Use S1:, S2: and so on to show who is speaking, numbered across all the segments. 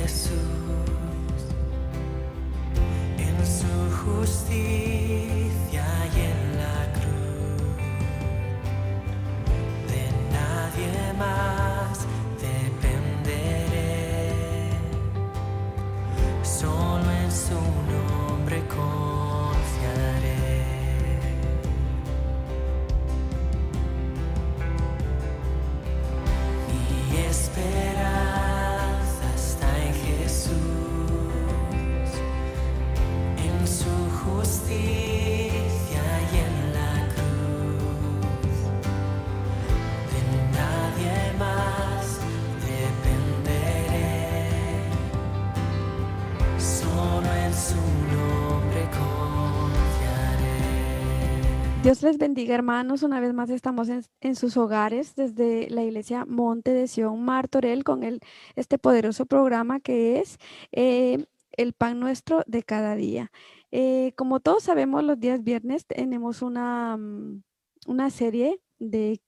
S1: Jesús, en su justicia y en la cruz. De nadie más dependeré, solo en su nombre confiaré. Mi esperanza está en Jesús, en su justicia y en la cruz. De nadie más dependeré, solo en su nombre confiaré.
S2: Dios les bendiga, hermanos. Una vez más estamos en sus hogares desde la iglesia Monte de Sion Martorell con este poderoso programa que es el pan nuestro de cada día. Como todos sabemos, los días viernes tenemos una serie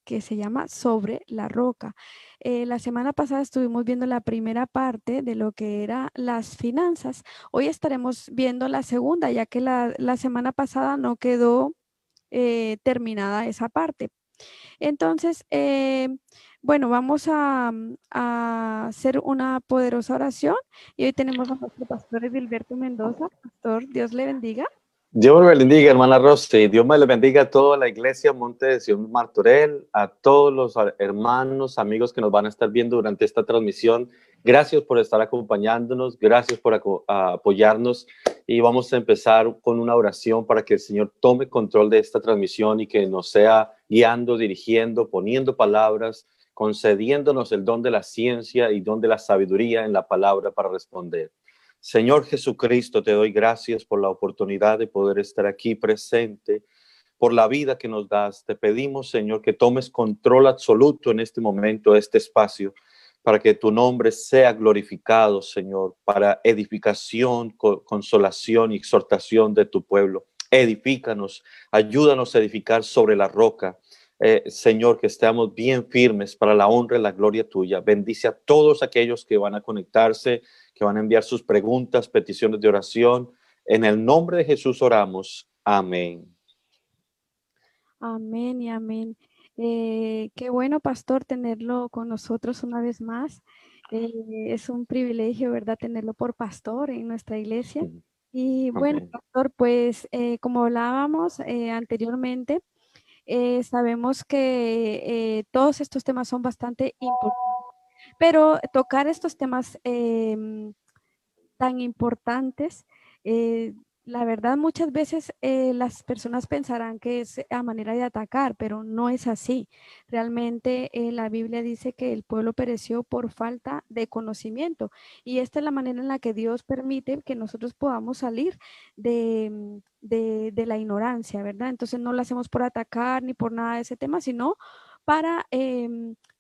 S2: que se llama Sobre la Roca. La semana pasada estuvimos viendo la primera parte de lo que era las finanzas. Hoy estaremos viendo la segunda, ya que la semana pasada no quedó terminada esa parte. Entonces, bueno, vamos a hacer una poderosa oración y hoy tenemos a nuestro pastor Edilberto Mendoza. Pastor, Dios le bendiga.
S3: Dios me bendiga, hermana Rosy. Dios me le bendiga a toda la iglesia Monte de Sion Martorell, a todos los hermanos, amigos que nos van a estar viendo durante esta transmisión. Gracias por estar acompañándonos, gracias por apoyarnos y vamos a empezar con una oración para que el Señor tome control de esta transmisión y que nos sea guiando, dirigiendo, poniendo palabras, concediéndonos el don de la ciencia y don de la sabiduría en la palabra para responder. Señor Jesucristo, te doy gracias por la oportunidad de poder estar aquí presente, por la vida que nos das. Te pedimos, Señor, que tomes control absoluto en este momento, de este espacio, para que tu nombre sea glorificado, Señor, para edificación, consolación y exhortación de tu pueblo. Edifícanos, ayúdanos a edificar sobre la roca. Señor, que estemos bien firmes para la honra y la gloria tuya. Bendice a todos aquellos que van a conectarse, que van a enviar sus preguntas, peticiones de oración. En el nombre de Jesús oramos. Amén.
S2: Amén y amén. Qué bueno, pastor, tenerlo con nosotros una vez más. Es un privilegio, ¿verdad?, tenerlo por pastor en nuestra iglesia. Y bueno,
S3: Amén.
S2: pastor, pues como hablábamos anteriormente, sabemos que todos estos temas son bastante importantes, pero tocar estos temas tan importantes, la verdad muchas veces las personas pensarán que es a manera de atacar, pero no es así. Realmente la Biblia dice que el pueblo pereció por falta de conocimiento y esta es la manera en la que Dios permite que nosotros podamos salir de la ignorancia, ¿verdad? Entonces no lo hacemos por atacar ni por nada de ese tema, sino para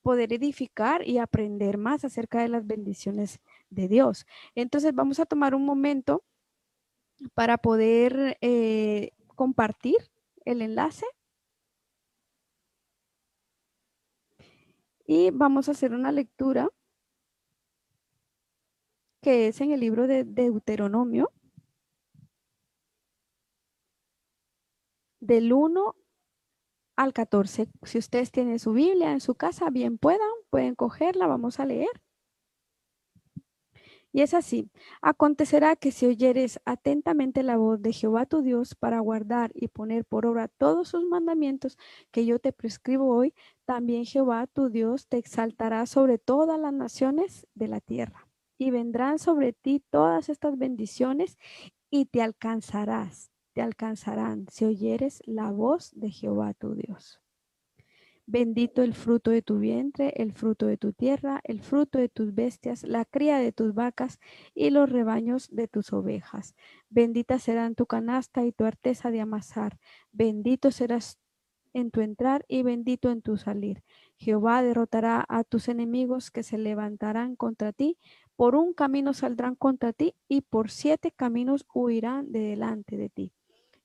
S2: poder edificar y aprender más acerca de las bendiciones de Dios. Entonces vamos a tomar un momento para poder compartir el enlace y vamos a hacer una lectura que es en el libro de Deuteronomio, del 1 al 14. Si ustedes tienen su Biblia en su casa, bien pueden cogerla, vamos a leer. Y es así, acontecerá que si oyeres atentamente la voz de Jehová tu Dios para guardar y poner por obra todos sus mandamientos que yo te prescribo hoy, también Jehová tu Dios te exaltará sobre todas las naciones de la tierra. Y vendrán sobre ti todas estas bendiciones y te alcanzarán si oyeres la voz de Jehová tu Dios. Bendito el fruto de tu vientre, el fruto de tu tierra, el fruto de tus bestias, la cría de tus vacas y los rebaños de tus ovejas. Bendita serán tu canasta y tu arteza de amasar. Bendito serás en tu entrar y bendito en tu salir. Jehová derrotará a tus enemigos que se levantarán contra ti. Por un camino saldrán contra ti y por 7 caminos huirán de delante de ti.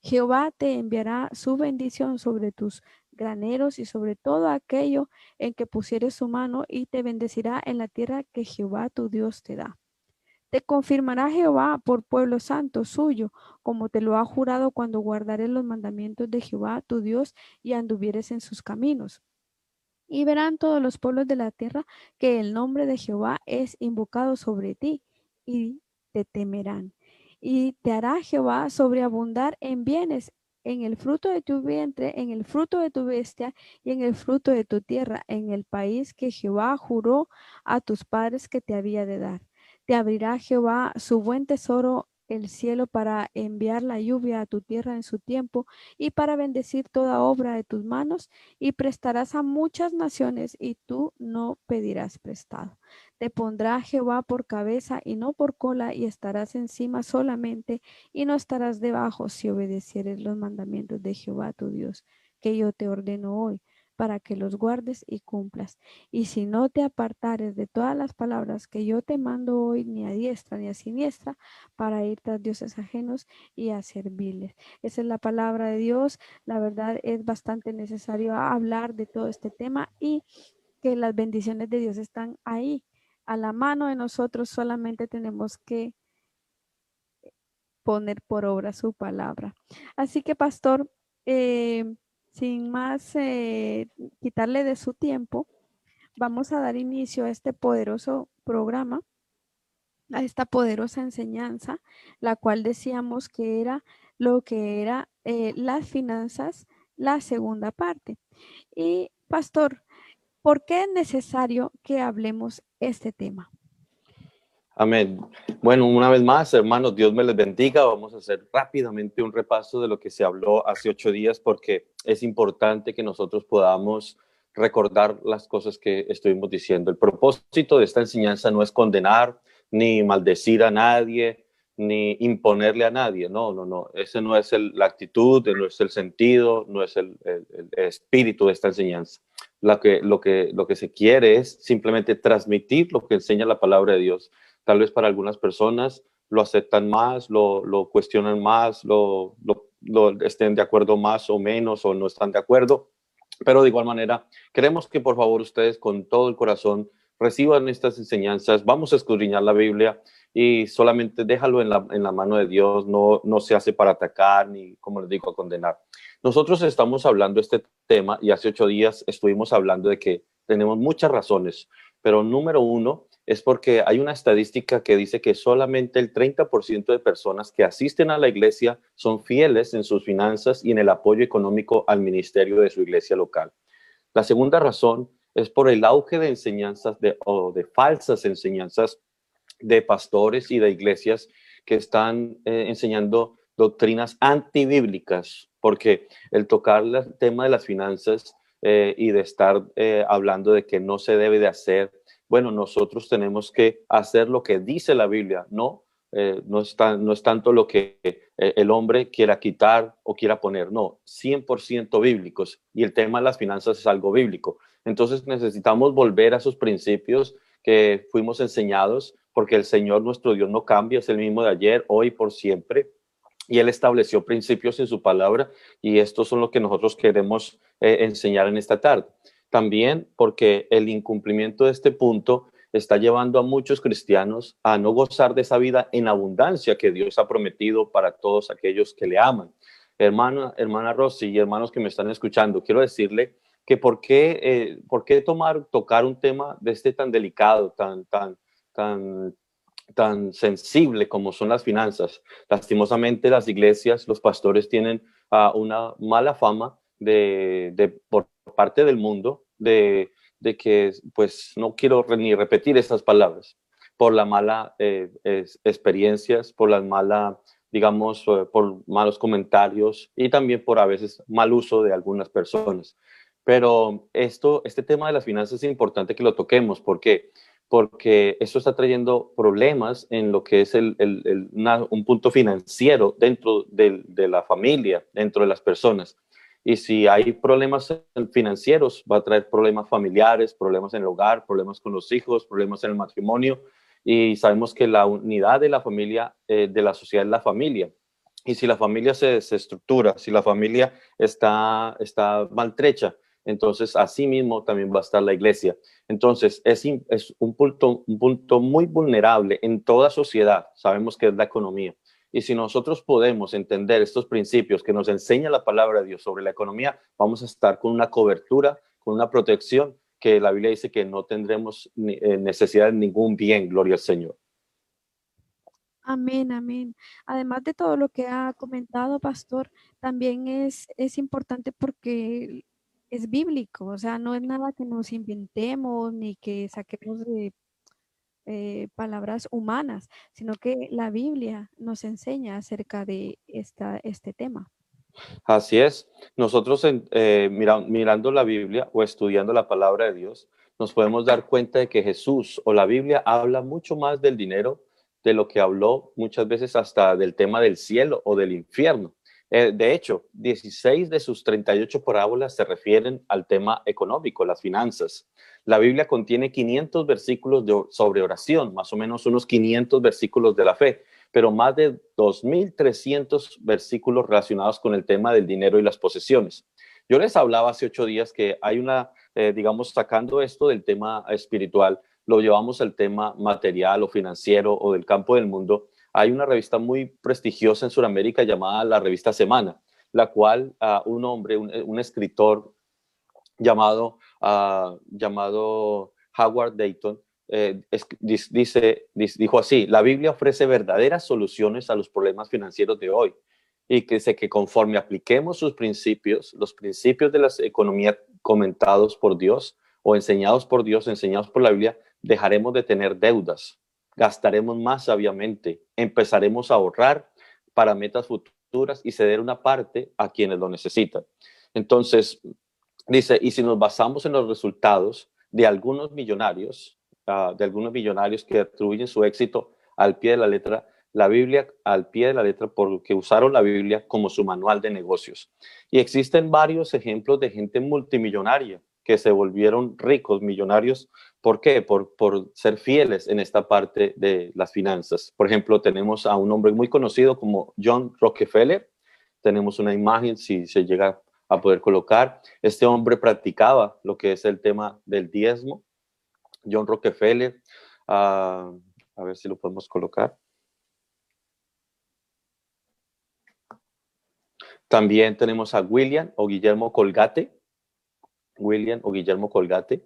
S2: Jehová te enviará su bendición sobre tus graneros y sobre todo aquello en que pusieres su mano y te bendecirá en la tierra que Jehová tu Dios te da. Te confirmará Jehová por pueblo santo suyo, como te lo ha jurado cuando guardares los mandamientos de Jehová tu Dios y anduvieres en sus caminos. Y verán todos los pueblos de la tierra que el nombre de Jehová es invocado sobre ti, y te temerán. Y te hará Jehová sobreabundar en bienes, en el fruto de tu vientre, en el fruto de tu bestia y en el fruto de tu tierra, en el país que Jehová juró a tus padres que te había de dar. Te abrirá Jehová su buen tesoro, el cielo, para enviar la lluvia a tu tierra en su tiempo y para bendecir toda obra de tus manos, y prestarás a muchas naciones y tú no pedirás prestado. Te pondrá Jehová por cabeza y no por cola, y estarás encima solamente y no estarás debajo, si obedecieres los mandamientos de Jehová tu Dios, que yo te ordeno hoy, para que los guardes y cumplas. Y si no te apartares de todas las palabras que yo te mando hoy, ni a diestra ni a siniestra, para ir tras dioses ajenos y a servirles. Esa es la palabra de Dios. La verdad es bastante necesario hablar de todo este tema, y que las bendiciones de Dios están ahí, a la mano de nosotros. Solamente tenemos que poner por obra su palabra. Así que, pastor, sin más quitarle de su tiempo, vamos a dar inicio a este poderoso programa, a esta poderosa enseñanza, la cual decíamos que era lo que era las finanzas, la segunda parte. Y pastor, ¿por qué es necesario que hablemos este tema?
S3: Amén. Bueno, una vez más, hermanos, Dios me les bendiga. Vamos a hacer rápidamente un repaso de lo que se habló hace 8 días, porque es importante que nosotros podamos recordar las cosas que estuvimos diciendo. El propósito de esta enseñanza no es condenar, ni maldecir a nadie, ni imponerle a nadie. No, no, no. Ese no es la actitud, no es el sentido, no es el espíritu de esta enseñanza. Lo que se quiere es simplemente transmitir lo que enseña la palabra de Dios. Tal vez para algunas personas lo aceptan más, lo cuestionan más, estén de acuerdo más o menos, o no están de acuerdo. Pero de igual manera, queremos que por favor ustedes con todo el corazón reciban estas enseñanzas. Vamos a escudriñar la Biblia y solamente déjalo en la mano de Dios. No se hace para atacar ni, como les digo, a condenar. Nosotros estamos hablando de este tema y hace 8 días estuvimos hablando de que tenemos muchas razones, pero número uno es porque hay una estadística que dice que solamente el 30% de personas que asisten a la iglesia son fieles en sus finanzas y en el apoyo económico al ministerio de su iglesia local. La segunda razón es por el auge de enseñanzas o de falsas enseñanzas de pastores y de iglesias que están enseñando doctrinas antibíblicas, porque el tocar el tema de las finanzas y de estar hablando de que no se debe de hacer, bueno, nosotros tenemos que hacer lo que dice la Biblia, no es tanto lo que el hombre quiera quitar o quiera poner, no, 100% bíblicos, y el tema de las finanzas es algo bíblico. Entonces necesitamos volver a esos principios que fuimos enseñados, porque el Señor nuestro Dios no cambia, es el mismo de ayer, hoy y por siempre. Y Él estableció principios en su palabra, y estos son lo que nosotros queremos enseñar en esta tarde. También porque el incumplimiento de este punto está llevando a muchos cristianos a no gozar de esa vida en abundancia que Dios ha prometido para todos aquellos que le aman. Hermana Rosy y hermanos que me están escuchando, quiero decirle que por qué tocar un tema de este tan delicado, tan sensible como son las finanzas. Lastimosamente, las iglesias, los pastores tienen una mala fama por parte del mundo de que, pues, no quiero ni repetir esas palabras, por las malas experiencias, por las malas, digamos, por malos comentarios, y también por a veces mal uso de algunas personas. Pero este tema de las finanzas es importante que lo toquemos. ¿Por qué? Porque eso está trayendo problemas en lo que es un punto financiero dentro de la familia, dentro de las personas. Y si hay problemas financieros, va a traer problemas familiares, problemas en el hogar, problemas con los hijos, problemas en el matrimonio. Y sabemos que la unidad de la familia, de la sociedad, es la familia. Y si la familia se estructura, si la familia está maltrecha, entonces así mismo también va a estar la iglesia. Entonces es un punto muy vulnerable en toda sociedad, sabemos que es la economía. Y si nosotros podemos entender estos principios que nos enseña la palabra de Dios sobre la economía, vamos a estar con una cobertura, con una protección que la Biblia dice que no tendremos necesidad de ningún bien, gloria al Señor.
S2: Amén, amén. Además de todo lo que ha comentado, pastor, también es importante porque es bíblico, o sea, no es nada que nos inventemos ni que saquemos de palabras humanas, sino que la Biblia nos enseña acerca de este tema.
S3: Así es. Nosotros mirando la Biblia o estudiando la palabra de Dios, nos podemos dar cuenta de que Jesús o la Biblia habla mucho más del dinero de lo que habló muchas veces hasta del tema del cielo o del infierno. De hecho, 16 de sus 38 parábolas se refieren al tema económico, las finanzas. La Biblia contiene 500 versículos sobre oración, más o menos unos 500 versículos de la fe, pero más de 2.300 versículos relacionados con el tema del dinero y las posesiones. Yo les hablaba hace 8 días que hay digamos, sacando esto del tema espiritual, lo llevamos al tema material o financiero o del campo del mundo. Hay una revista muy prestigiosa en Sudamérica llamada la revista Semana, la cual un hombre, un escritor llamado Howard Dayton, dijo así: la Biblia ofrece verdaderas soluciones a los problemas financieros de hoy, y que dice que conforme apliquemos sus principios, los principios de la economía comentados por Dios o enseñados por Dios, enseñados por la Biblia, dejaremos de tener deudas, gastaremos más sabiamente, empezaremos a ahorrar para metas futuras y ceder una parte a quienes lo necesitan. Entonces, dice, y si nos basamos en los resultados de algunos millonarios que atribuyen su éxito al pie de la letra, la Biblia al pie de la letra, porque usaron la Biblia como su manual de negocios. Y existen varios ejemplos de gente multimillonaria que se volvieron ricos, millonarios. ¿Por qué? Por ser fieles en esta parte de las finanzas. Por ejemplo, tenemos a un hombre muy conocido como John Rockefeller. Tenemos una imagen, si se llega a poder colocar. Este hombre practicaba lo que es el tema del diezmo. John Rockefeller, a ver si lo podemos colocar. También tenemos a William o Guillermo Colgate. William o Guillermo Colgate.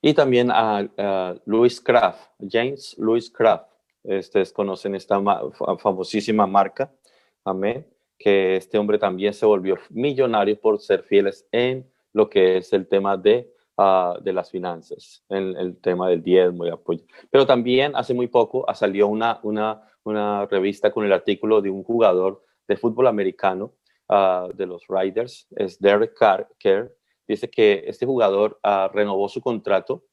S3: Y también a Louis Kraft, James Louis Kraft. Ustedes conocen esta famosísima marca, amén, que este hombre también se volvió millonario por ser fieles en lo que es el tema de las finanzas, en el tema del diezmo y apoyo. Pero también hace muy poco salió una revista con el artículo de un jugador de fútbol americano de los Raiders, es Derek Carr. Dice que este jugador renovó su contrato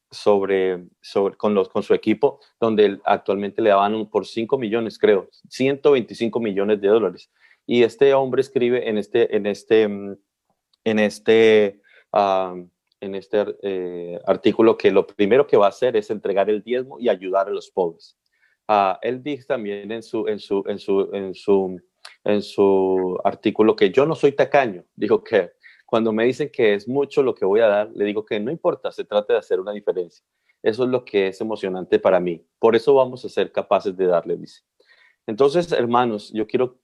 S3: con su equipo, donde actualmente le daban por 5 millones, creo, 125 millones de dólares. Y este hombre escribe en este artículo que lo primero que va a hacer es entregar el diezmo y ayudar a los pobres. Él dice también en su artículo que yo no soy tacaño. Dijo que cuando me dicen que es mucho lo que voy a dar, le digo que no importa, se trata de hacer una diferencia. Eso es lo que es emocionante para mí. Por eso vamos a ser capaces de darle, dice. Entonces, hermanos, yo quiero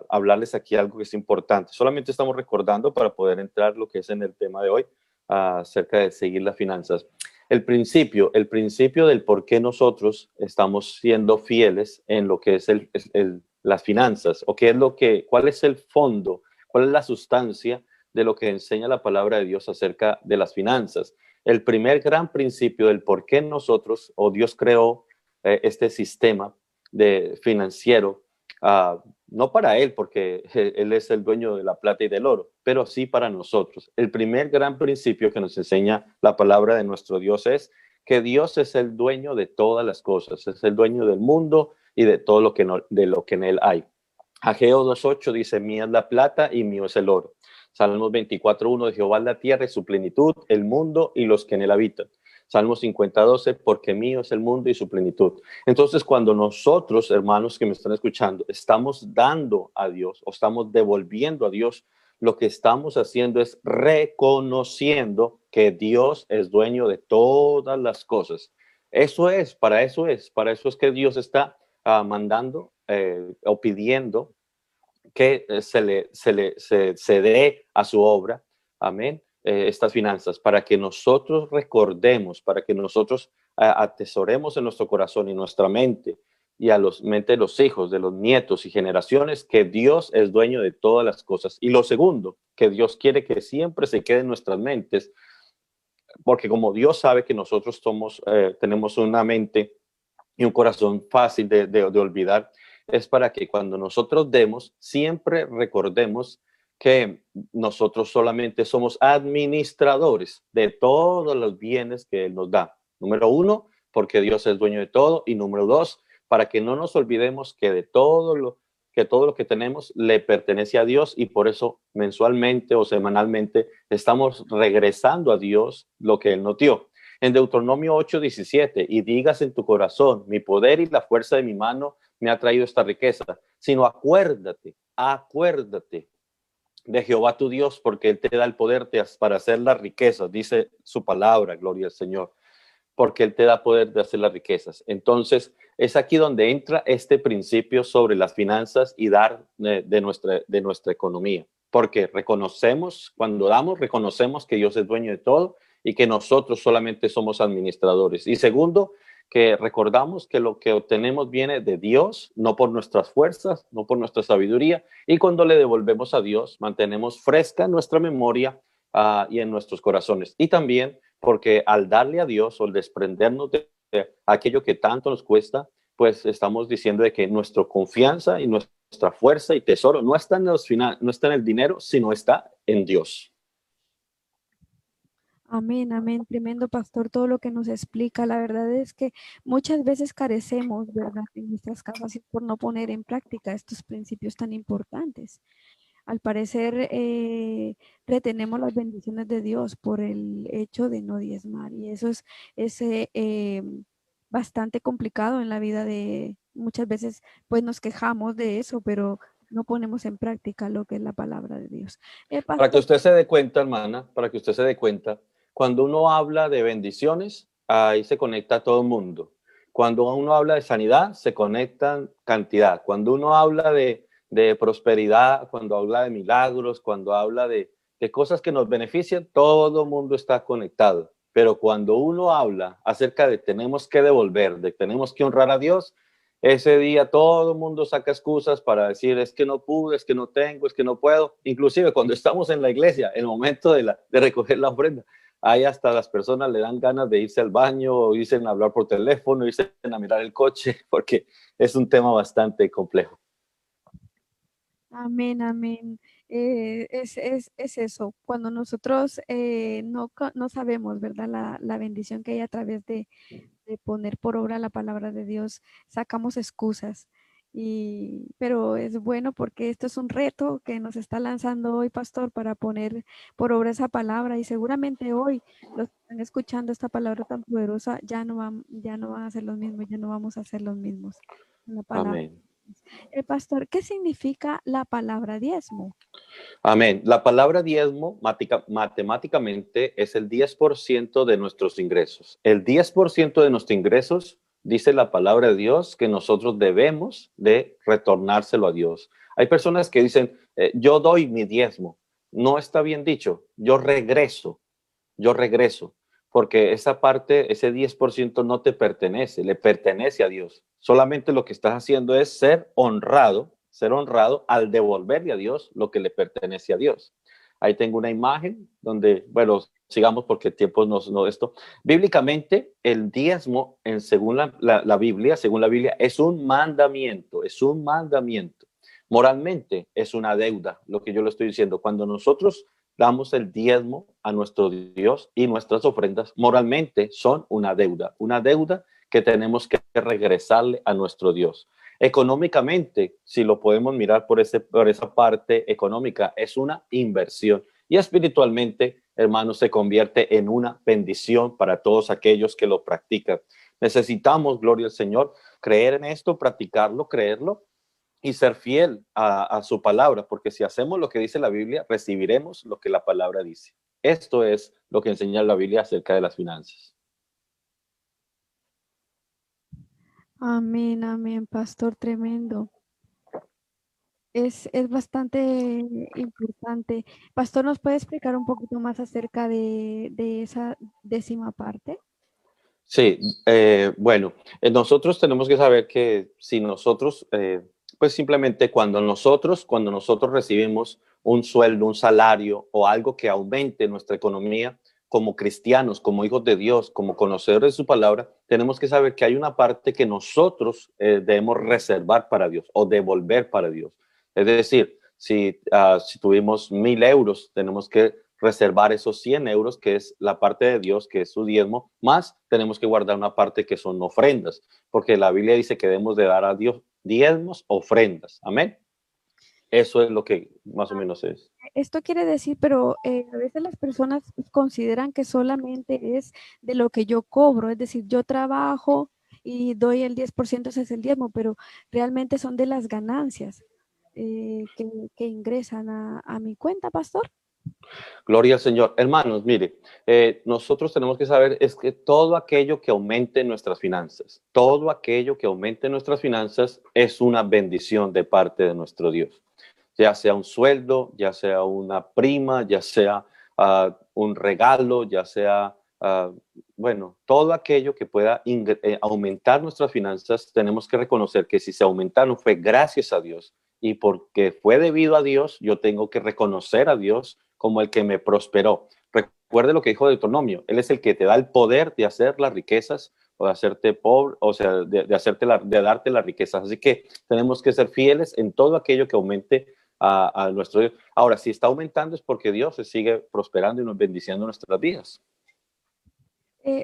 S3: hablarles aquí algo que es importante. Solamente estamos recordando para poder entrar lo que es en el tema de hoy, acerca de seguir las finanzas. El principio del por qué nosotros estamos siendo fieles en lo que es las finanzas, o cuál es el fondo, cuál es la sustancia de lo que enseña la palabra de Dios acerca de las finanzas. El primer gran principio del por qué nosotros, o Dios creó este sistema financiero, no para Él, porque Él es el dueño de la plata y del oro, pero sí para nosotros. El primer gran principio que nos enseña la palabra de nuestro Dios es que Dios es el dueño de todas las cosas, es el dueño del mundo y de todo lo que en Él hay. Ageo 2:8 dice: mía es la plata y mío es el oro. Salmos 24:1: de Jehová es la tierra y su plenitud, el mundo y los que en él habitan. Salmo 50:12, porque mío es el mundo y su plenitud. Entonces, cuando nosotros, hermanos que me están escuchando, estamos dando a Dios o estamos devolviendo a Dios, lo que estamos haciendo es reconociendo que Dios es dueño de todas las cosas. Para eso es que Dios está mandando o pidiendo que se dé a su obra, amén, estas finanzas, para que nosotros recordemos, para que nosotros atesoremos en nuestro corazón y nuestra mente y a los mente de los hijos, de los nietos y generaciones, que Dios es dueño de todas las cosas. Y lo segundo, que Dios quiere que siempre se quede en nuestras mentes, porque como Dios sabe que nosotros tenemos una mente y un corazón fácil de olvidar, es para que cuando nosotros demos, siempre recordemos que nosotros solamente somos administradores de todos los bienes que Él nos da. Número uno, porque Dios es dueño de todo. Y número dos, para que no nos olvidemos que todo lo que tenemos le pertenece a Dios, y por eso mensualmente o semanalmente estamos regresando a Dios lo que Él nos dio. En Deuteronomio 8:17, y digas en tu corazón, mi poder y la fuerza de mi mano me ha traído esta riqueza, sino acuérdate de Jehová tu Dios, porque Él te da el poder para hacer las riquezas, dice su palabra, gloria al Señor, porque Él te da poder de hacer las riquezas. Entonces, es aquí donde entra este principio sobre las finanzas y dar de nuestra economía, porque cuando damos, reconocemos que Dios es dueño de todo y que nosotros solamente somos administradores. Y segundo, que recordamos que lo que obtenemos viene de Dios, no por nuestras fuerzas, no por nuestra sabiduría, y cuando le devolvemos a Dios, mantenemos fresca nuestra memoria y en nuestros corazones. Y también porque al darle a Dios o al desprendernos de aquello que tanto nos cuesta, pues estamos diciendo de que nuestra confianza y nuestra fuerza y tesoro no está no está en el dinero, sino está en Dios.
S2: Amén, amén. Tremendo pastor, todo lo que nos explica. La verdad es que muchas veces carecemos, ¿verdad?, en nuestras casas por no poner en práctica estos principios tan importantes. Al parecer, retenemos las bendiciones de Dios por el hecho de no diezmar, y eso es bastante complicado en la vida de muchas veces, pues nos quejamos de eso, pero no ponemos en práctica lo que es la palabra de Dios.
S3: Para que
S2: Pastor,
S3: usted se dé cuenta, hermana, para que usted se dé cuenta, cuando uno habla de bendiciones, ahí se conecta todo el mundo. Cuando uno habla de sanidad, se conectan cantidad. Cuando uno habla de prosperidad, cuando habla de milagros, cuando habla de cosas que nos benefician, todo el mundo está conectado. Pero cuando uno habla acerca de tenemos que devolver, de tenemos que honrar a Dios, ese día todo el mundo saca excusas para decir es que no pude, es que no tengo, es que no puedo. Inclusive cuando estamos en la iglesia, en el momento de recoger la ofrenda, ahí hasta las personas le dan ganas de irse al baño o irse a hablar por teléfono, irse a mirar el coche, porque es un tema bastante complejo.
S2: amén, amén. Es eso, cuando nosotros no sabemos, ¿verdad?, la bendición que hay a través de poner por obra la palabra de Dios, sacamos excusas. Pero es bueno porque esto es un reto que nos está lanzando hoy, pastor, para poner por obra esa palabra, y seguramente hoy los que están escuchando esta palabra tan poderosa ya no van a ser los mismos, ya no vamos a ser los mismos con la palabra.
S3: Amén.
S2: El pastor, ¿qué significa la palabra diezmo?
S3: Amén. La palabra diezmo matemáticamente es el 10% de nuestros ingresos. El 10% de nuestros ingresos, dice la palabra de Dios, que nosotros debemos de retornárselo a Dios. Hay personas que dicen, yo doy mi diezmo. No está bien dicho, yo regreso, porque esa parte, ese 10% no te pertenece, le pertenece a Dios. Solamente lo que estás haciendo es ser honrado al devolverle a Dios lo que le pertenece a Dios. Ahí tengo una imagen donde, bueno, sigamos porque el tiempo no esto. Bíblicamente, el diezmo, según la Biblia, es un mandamiento, Moralmente es una deuda, lo que yo le estoy diciendo. Cuando nosotros damos el diezmo a nuestro Dios y nuestras ofrendas, moralmente son una deuda que tenemos que regresarle a nuestro Dios. Económicamente, si lo podemos mirar por esa parte económica, es una inversión. Y espiritualmente hermanos, se convierte en una bendición para todos aquellos que lo practican. Necesitamos, gloria al Señor, creer en esto, practicarlo, creerlo y ser fiel a su palabra, porque si hacemos lo que dice la Biblia, recibiremos lo que la palabra dice. Esto es lo que enseña la Biblia acerca de las finanzas.
S2: Amén, amén, pastor, tremendo. Es bastante importante. Pastor, ¿nos puede explicar un poquito más acerca de esa décima parte?
S3: Sí, bueno, nosotros tenemos que saber que si nosotros, pues simplemente cuando nosotros recibimos un sueldo, un salario o algo que aumente nuestra economía, como cristianos, como hijos de Dios, como conocedores de su palabra, tenemos que saber que hay una parte que nosotros debemos reservar para Dios o devolver para Dios. Es decir, si tuvimos 1,000 euros, tenemos que reservar esos 100 euros, que es la parte de Dios, que es su diezmo, más tenemos que guardar una parte que son ofrendas, porque la Biblia dice que debemos de dar a Dios diezmos, ofrendas. Amén. Eso es lo que más o menos es.
S2: Esto quiere decir, pero a veces las personas consideran que solamente es de lo que yo cobro, es decir, yo trabajo y doy el 10%, ese es el diezmo, pero realmente son de las ganancias que ingresan a mi cuenta, pastor.
S3: Gloria al Señor. Hermanos, mire, nosotros tenemos que saber es que todo aquello que aumente nuestras finanzas, todo aquello que aumente nuestras finanzas es una bendición de parte de nuestro Dios. Ya sea un sueldo, ya sea una prima, ya sea un regalo, ya sea, bueno, todo aquello que pueda aumentar nuestras finanzas, tenemos que reconocer que si se aumentaron fue gracias a Dios y porque fue debido a Dios, yo tengo que reconocer a Dios como el que me prosperó. Recuerde lo que dijo Deuteronomio, Él es el que te da el poder de hacer las riquezas o de hacerte pobre, o sea, de darte las riquezas. Así que tenemos que ser fieles en todo aquello que aumente a nuestro Dios. Ahora, si está aumentando es porque Dios se sigue prosperando y nos bendiciendo nuestras vidas.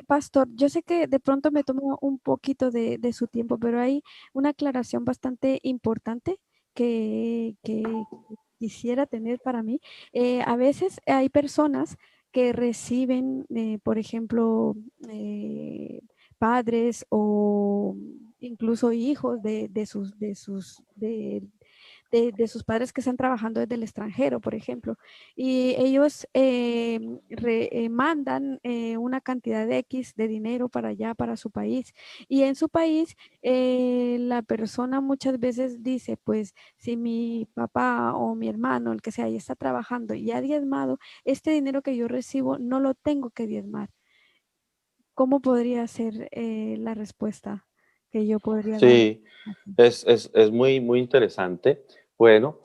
S2: Pastor, yo sé que de pronto me tomo un poquito de su tiempo, pero hay una aclaración bastante importante que quisiera tener para mí. A veces hay personas que reciben, por ejemplo, padres o incluso hijos de sus padres que están trabajando desde el extranjero, por ejemplo, y ellos mandan una cantidad de X de dinero para allá, para su país, y en su país la persona muchas veces dice, pues si mi papá o mi hermano, el que sea, ya está trabajando y ha diezmado, este dinero que yo recibo no lo tengo que diezmar. ¿Cómo podría ser la respuesta que yo podría dar?
S3: Sí, es muy, muy interesante. Bueno,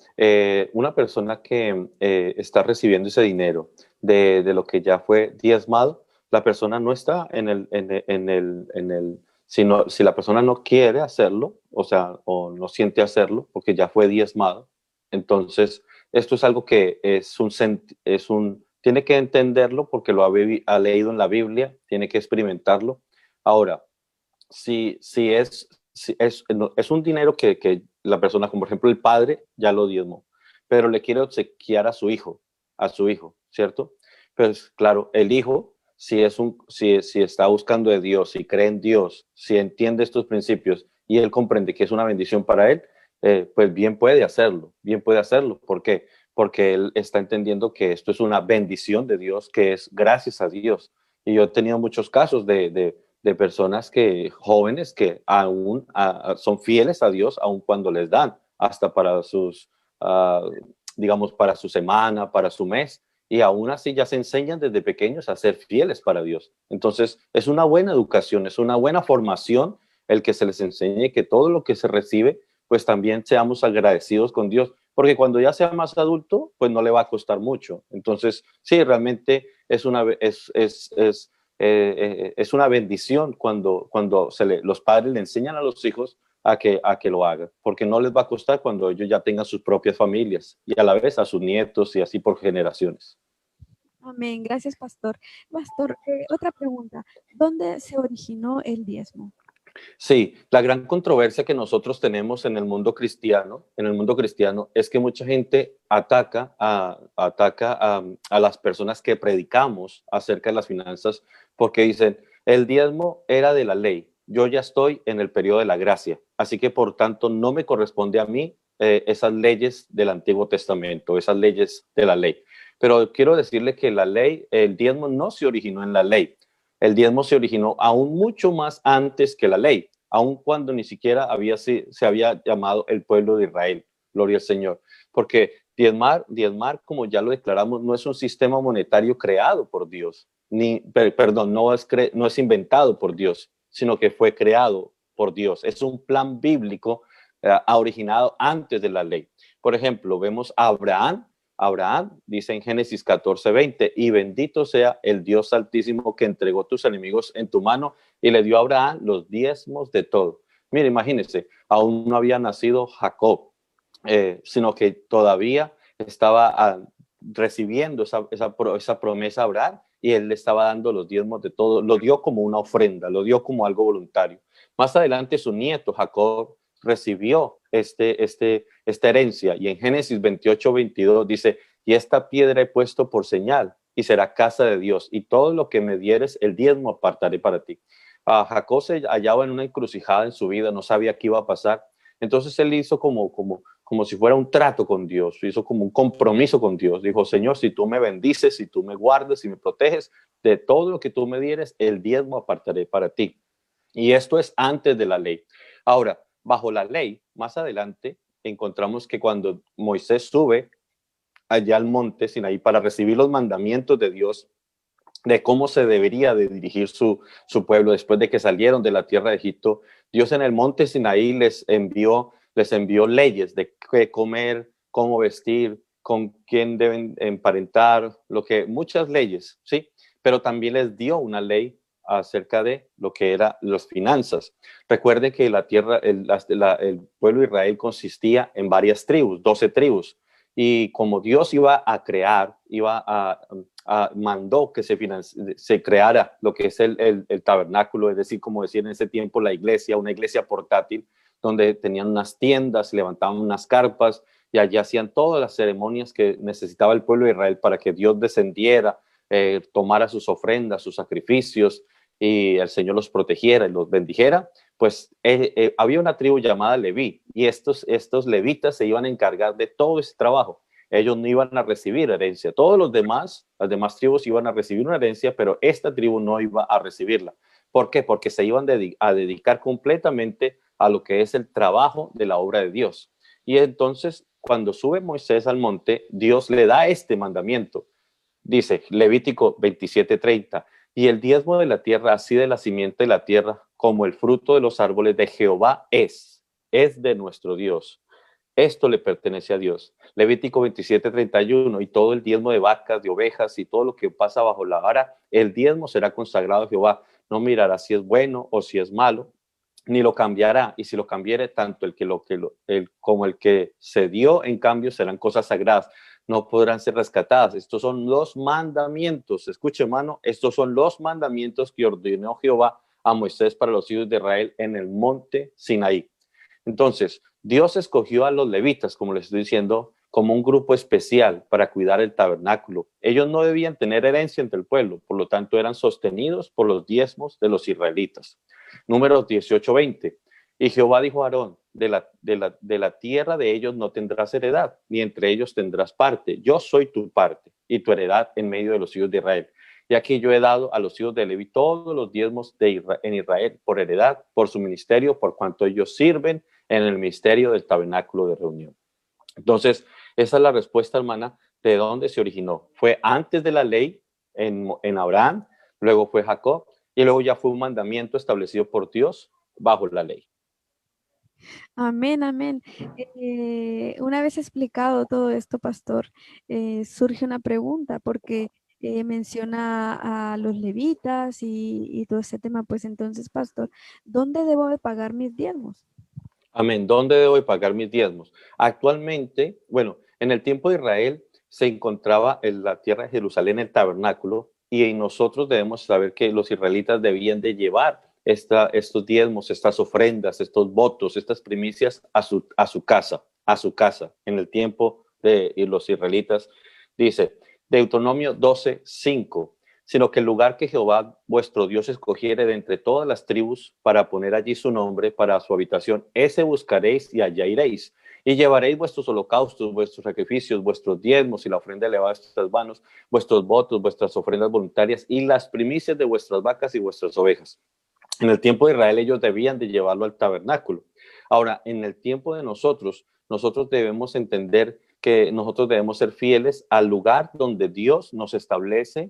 S3: una persona que está recibiendo ese dinero de lo que ya fue diezmado, la persona no está si la persona no quiere hacerlo, o sea, o no siente hacerlo porque ya fue diezmado, entonces esto es algo que tiene que entenderlo porque ha leído en la Biblia, tiene que experimentarlo. Ahora, si es un dinero que la persona, como por ejemplo el padre, ya lo diezmó, pero le quiere obsequiar a su hijo, ¿cierto? Pues claro, el hijo, si está buscando de Dios, si cree en Dios, si entiende estos principios y él comprende que es una bendición para él, pues bien puede hacerlo, bien puede hacerlo. ¿Por qué? Porque él está entendiendo que esto es una bendición de Dios, que es gracias a Dios. Y yo he tenido muchos casos de personas jóvenes que aún son fieles a Dios, aun cuando les dan, hasta para digamos, para su semana, para su mes, y aún así ya se enseñan desde pequeños a ser fieles para Dios. Entonces, es una buena educación, es una buena formación el que se les enseñe que todo lo que se recibe, pues también seamos agradecidos con Dios, porque cuando ya sea más adulto, pues no le va a costar mucho. Entonces, sí, realmente es una bendición cuando los padres le enseñan a los hijos a que lo hagan, porque no les va a costar cuando ellos ya tengan sus propias familias y a la vez a sus nietos y así por generaciones.
S2: Amén, gracias, pastor. Pastor, otra pregunta, ¿dónde se originó el diezmo?
S3: Sí, la gran controversia que nosotros tenemos en el mundo cristiano, es que mucha gente ataca a las personas que predicamos acerca de las finanzas porque dicen, el diezmo era de la ley, yo ya estoy en el periodo de la gracia, así que por tanto no me corresponde a mí esas leyes del Antiguo Testamento, esas leyes de la ley. Pero quiero decirle que la ley, el diezmo no se originó en la ley. El diezmo se originó aún mucho más antes que la ley, aun cuando ni siquiera se había llamado el pueblo de Israel. Gloria al Señor. Porque diezmar, como ya lo declaramos, no es un sistema monetario creado por Dios, perdón, no es inventado por Dios, sino que fue creado por Dios. Es un plan bíblico originado antes de la ley. Por ejemplo, vemos a Abraham dice en Génesis 14:20, y bendito sea el Dios altísimo que entregó tus enemigos en tu mano y le dio a Abraham los diezmos de todo. Mire, imagínense, aún no había nacido Jacob, sino que todavía estaba recibiendo esa promesa a Abraham, y él le estaba dando los diezmos de todo, lo dio como una ofrenda, lo dio como algo voluntario. Más adelante su nieto Jacob recibió esta herencia, y en Génesis 28:22 dice, y esta piedra he puesto por señal y será casa de Dios, y todo lo que me dieres el diezmo apartaré para ti. Jacob se hallaba en una encrucijada en su vida, no sabía qué iba a pasar, entonces él hizo como si fuera un trato con Dios, hizo como un compromiso con Dios, dijo, Señor, si tú me bendices, si tú me guardas, si me proteges, de todo lo que tú me dieres, el diezmo apartaré para ti. Y esto es antes de la ley. Ahora, bajo la ley, más adelante, encontramos que cuando Moisés sube allá al monte Sinaí para recibir los mandamientos de Dios, de cómo se debería de dirigir su pueblo después de que salieron de la tierra de Egipto, Dios en el monte Sinaí les envió leyes de qué comer, cómo vestir, con quién deben emparentar, muchas leyes, ¿sí? Pero también les dio una ley acerca de lo que eran las finanzas. Recuerde que la tierra, el pueblo de Israel consistía en varias tribus, 12 tribus, y como Dios iba a crear, mandó que se creara lo que es el tabernáculo, es decir, como decía en ese tiempo la iglesia, una iglesia portátil, donde tenían unas tiendas, levantaban unas carpas, y allí hacían todas las ceremonias que necesitaba el pueblo de Israel para que Dios descendiera, tomara sus ofrendas, sus sacrificios, y el Señor los protegiera y los bendijera. Pues había una tribu llamada Leví, y estos levitas se iban a encargar de todo ese trabajo. Ellos no iban a recibir herencia. Todos las demás tribus iban a recibir una herencia, pero esta tribu no iba a recibirla. ¿Por qué? Porque se iban a dedicar completamente a lo que es el trabajo de la obra de Dios. Y entonces, cuando sube Moisés al monte, Dios le da este mandamiento. Dice Levítico 27:30, y el diezmo de la tierra, así de la simiente de la tierra, como el fruto de los árboles de Jehová es de nuestro Dios. Esto le pertenece a Dios. Levítico 27:31, y todo el diezmo de vacas, de ovejas y todo lo que pasa bajo la vara, el diezmo será consagrado a Jehová. No mirará si es bueno o si es malo, ni lo cambiará, y si lo cambiare, tanto como el que se dio en cambio serán cosas sagradas, no podrán ser rescatadas. Estos son los mandamientos, escuche hermano, estos son los mandamientos que ordenó Jehová a Moisés para los hijos de Israel en el monte Sinaí. Entonces, Dios escogió a los levitas, como les estoy diciendo, como un grupo especial para cuidar el tabernáculo. Ellos no debían tener herencia entre el pueblo, por lo tanto eran sostenidos por los diezmos de los israelitas. Números 18:20. Y Jehová dijo a Aarón, de la tierra de ellos no tendrás heredad, ni entre ellos tendrás parte. Yo soy tu parte y tu heredad en medio de los hijos de Israel. Y aquí yo he dado a los hijos de Leví todos los diezmos en Israel por heredad, por su ministerio, por cuanto ellos sirven en el ministerio del tabernáculo de reunión. Entonces, esa es la respuesta, hermana, de dónde se originó. Fue antes de la ley en Abraham, luego fue Jacob, y luego ya fue un mandamiento establecido por Dios bajo la ley.
S2: Amén, amén. Una vez explicado todo esto, pastor, surge una pregunta porque menciona a los levitas y todo ese tema. Pues entonces, pastor, ¿dónde debo de pagar mis diezmos?
S3: Amén. ¿Dónde debo de pagar mis diezmos? Actualmente, bueno, en el tiempo de Israel se encontraba en la tierra de Jerusalén el tabernáculo, y nosotros debemos saber que los israelitas debían de llevar estos diezmos, estas ofrendas, estos votos, estas primicias a su casa, en el tiempo de los israelitas. Dice Deuteronomio 12:5, sino que el lugar que Jehová vuestro Dios escogiere de entre todas las tribus para poner allí su nombre para su habitación, ese buscaréis y allá iréis. Y llevaréis vuestros holocaustos, vuestros sacrificios, vuestros diezmos y la ofrenda elevada de vuestras manos, vuestros votos, vuestras ofrendas voluntarias y las primicias de vuestras vacas y vuestras ovejas. En el tiempo de Israel ellos debían de llevarlo al tabernáculo. Ahora, en el tiempo de nosotros debemos entender que nosotros debemos ser fieles al lugar donde Dios nos establece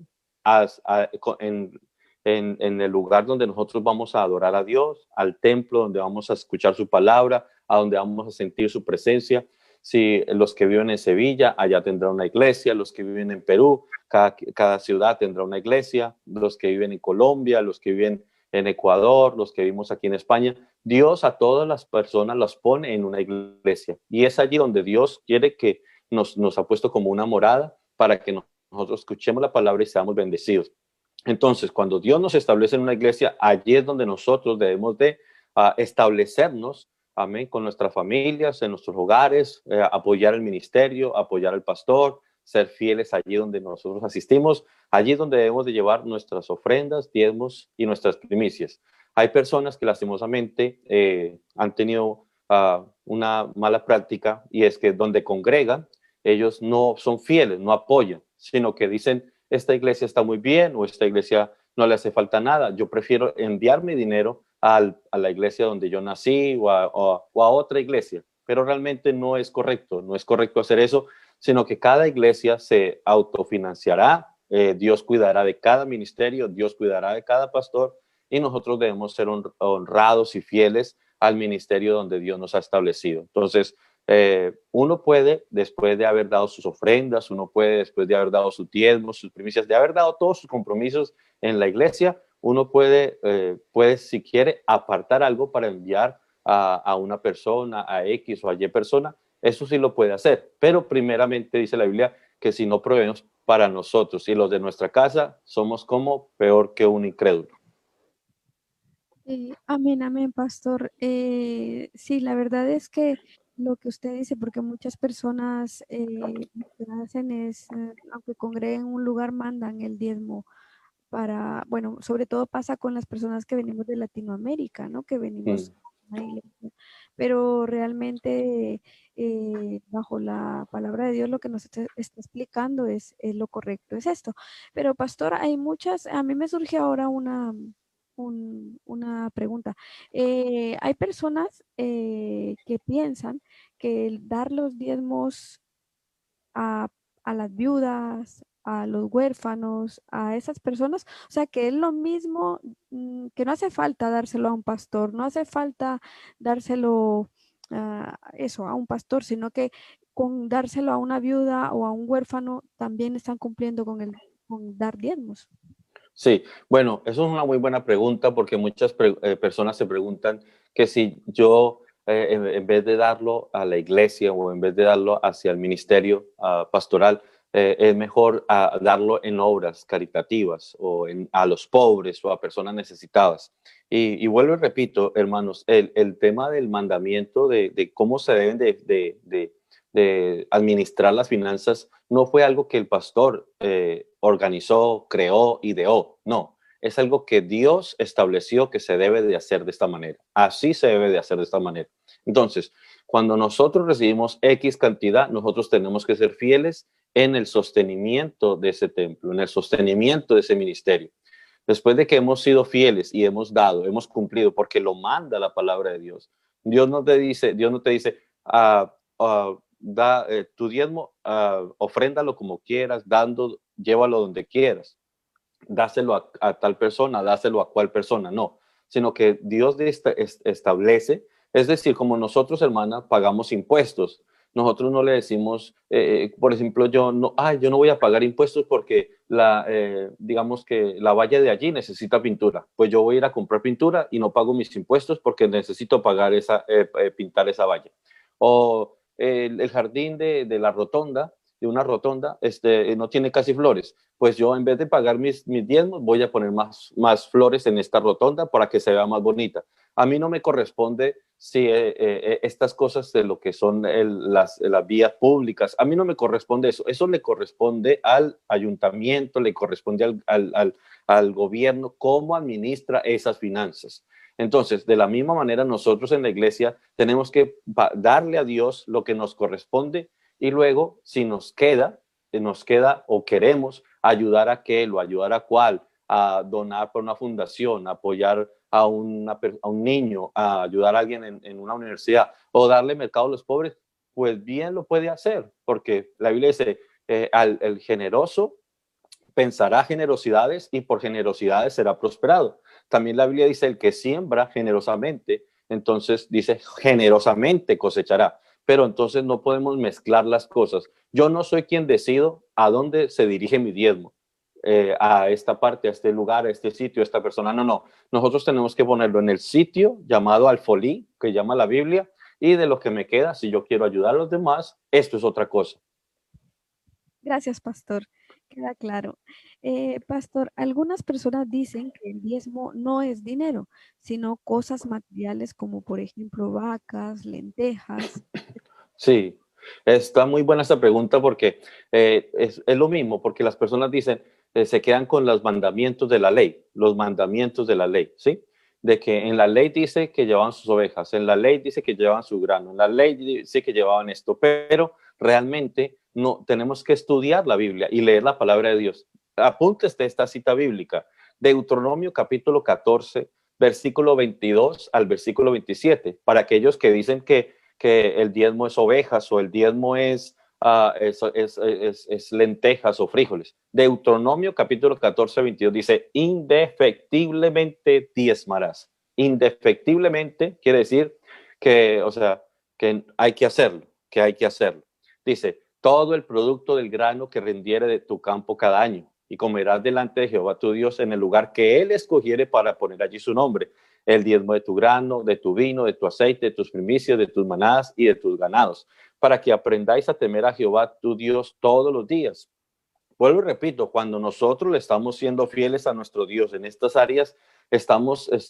S3: en el lugar donde nosotros vamos a adorar a Dios, al templo donde vamos a escuchar su palabra, a donde vamos a sentir su presencia. Si los que viven en Sevilla, allá tendrá una iglesia, los que viven en Perú, cada ciudad tendrá una iglesia, los que viven en Colombia, los que viven en Ecuador, los que vivimos aquí en España, Dios a todas las personas las pone en una iglesia y es allí donde Dios quiere que nos ha puesto como una morada para que nosotros escuchemos la palabra y seamos bendecidos. Entonces, cuando Dios nos establece en una iglesia, allí es donde nosotros debemos de establecernos, amén, con nuestras familias, en nuestros hogares, apoyar el ministerio, apoyar al pastor, ser fieles allí donde nosotros asistimos, allí es donde debemos de llevar nuestras ofrendas, diezmos y nuestras primicias. Hay personas que lastimosamente han tenido una mala práctica y es que donde congregan, ellos no son fieles, no apoyan, sino que dicen, esta iglesia está muy bien o esta iglesia no le hace falta nada. Yo prefiero enviar mi dinero a la iglesia donde yo nací o a otra iglesia, pero realmente no es correcto hacer eso, sino que cada iglesia se autofinanciará, Dios cuidará de cada ministerio, Dios cuidará de cada pastor y nosotros debemos ser honrados y fieles al ministerio donde Dios nos ha establecido. Entonces, uno puede, después de haber dado sus ofrendas, uno puede, después de haber dado sus diezmos, sus primicias, de haber dado todos sus compromisos en la iglesia, uno puede, si quiere, apartar algo para enviar a una persona, a X o a Y persona. Eso sí lo puede hacer, pero primeramente dice la Biblia que si no proveemos para nosotros y los de nuestra casa, somos como peor que un incrédulo.
S2: Amén, amén, pastor. Sí, la verdad es que lo que usted dice, porque muchas personas lo que hacen es, aunque congreguen en un lugar, mandan el diezmo para, bueno, sobre todo pasa con las personas que venimos de Latinoamérica, ¿no? Que venimos a una iglesia, pero realmente bajo la palabra de Dios lo que nos está explicando es lo correcto, es esto. Pero pastor, hay muchas, a mí me surge ahora una pregunta. Hay personas que piensan que el dar los diezmos a, a las viudas, a los huérfanos, a esas personas, o sea, que es lo mismo, que no hace falta dárselo a un pastor, no hace falta dárselo eso, a un pastor, sino que con dárselo a una viuda o a un huérfano también están cumpliendo con dar diezmos.
S3: Sí, bueno, eso es una muy buena pregunta porque muchas personas se preguntan que si yo, en vez de darlo a la iglesia o en vez de darlo hacia el ministerio pastoral, es mejor darlo en obras caritativas o a los pobres o a personas necesitadas. Y vuelvo y repito, hermanos, el tema del mandamiento de cómo se deben de administrar las finanzas no fue algo que el pastor organizó, creó, ideó, no, es algo que Dios estableció que se debe de hacer de esta manera, así se debe de hacer de esta manera. Entonces, cuando nosotros recibimos X cantidad, nosotros tenemos que ser fieles en el sostenimiento de ese templo, en el sostenimiento de ese ministerio. Después de que hemos sido fieles y hemos dado, hemos cumplido, porque lo manda la palabra de Dios. Dios no te dice, da tu diezmo, ofréndalo como quieras, llévalo donde quieras, dáselo a tal persona, dáselo a cual persona, no, sino que Dios establece, es decir, como nosotros, hermanas, pagamos impuestos, nosotros no le decimos, por ejemplo, yo no voy a pagar impuestos porque digamos que la valla de allí necesita pintura, pues yo voy a ir a comprar pintura y no pago mis impuestos porque necesito pagar pintar esa valla. O el jardín de la rotonda, de una rotonda no tiene casi flores. Pues yo en vez de pagar mis diezmos voy a poner más flores en esta rotonda para que se vea más bonita. A mí no me corresponde si estas cosas de lo que son las vías públicas, a mí no me corresponde eso. Eso le corresponde al ayuntamiento, le corresponde al gobierno, cómo administra esas finanzas. Entonces, de la misma manera, nosotros en la iglesia tenemos que darle a Dios lo que nos corresponde y luego, si nos queda o queremos ayudar a aquel o ayudar a cual, a donar por una fundación, a apoyar a un niño, a ayudar a alguien en una universidad o darle mercado a los pobres, pues bien lo puede hacer, porque la Biblia dice, el generoso pensará generosidades y por generosidades será prosperado. También la Biblia dice, el que siembra generosamente, entonces dice, generosamente cosechará. Pero entonces no podemos mezclar las cosas. Yo no soy quien decido a dónde se dirige mi diezmo, a esta parte, a este lugar, a este sitio, a esta persona. No. Nosotros tenemos que ponerlo en el sitio llamado alfolí, que llama la Biblia, y de lo que me queda, si yo quiero ayudar a los demás, esto es otra cosa.
S2: Gracias, pastor. Queda claro. Pastor, algunas personas dicen que el diezmo no es dinero, sino cosas materiales como, por ejemplo, vacas, lentejas.
S3: Sí, está muy buena esta pregunta porque es lo mismo, porque las personas dicen, se quedan con los mandamientos de la ley, ¿sí? De que en la ley dice que llevaban sus ovejas, en la ley dice que llevaban su grano, en la ley dice que llevaban esto, pero realmente no tenemos que estudiar la Biblia y leer la palabra de Dios. Apúntese esta cita bíblica, Deuteronomio capítulo 14, versículo 22 al versículo 27, para aquellos que dicen que el diezmo es ovejas o el diezmo es lentejas o frijoles. Deuteronomio capítulo 14, 22 dice, indefectiblemente diezmarás. Indefectiblemente quiere decir que, o sea, que hay que hacerlo, Dice, todo el producto del grano que rendiere de tu campo cada año, y comerás delante de Jehová tu Dios en el lugar que él escogiere para poner allí su nombre. El diezmo de tu grano, de tu vino, de tu aceite, de tus primicias, de tus manadas y de tus ganados, para que aprendáis a temer a Jehová tu Dios todos los días. Vuelvo y repito, cuando nosotros le estamos siendo fieles a nuestro Dios en estas áreas,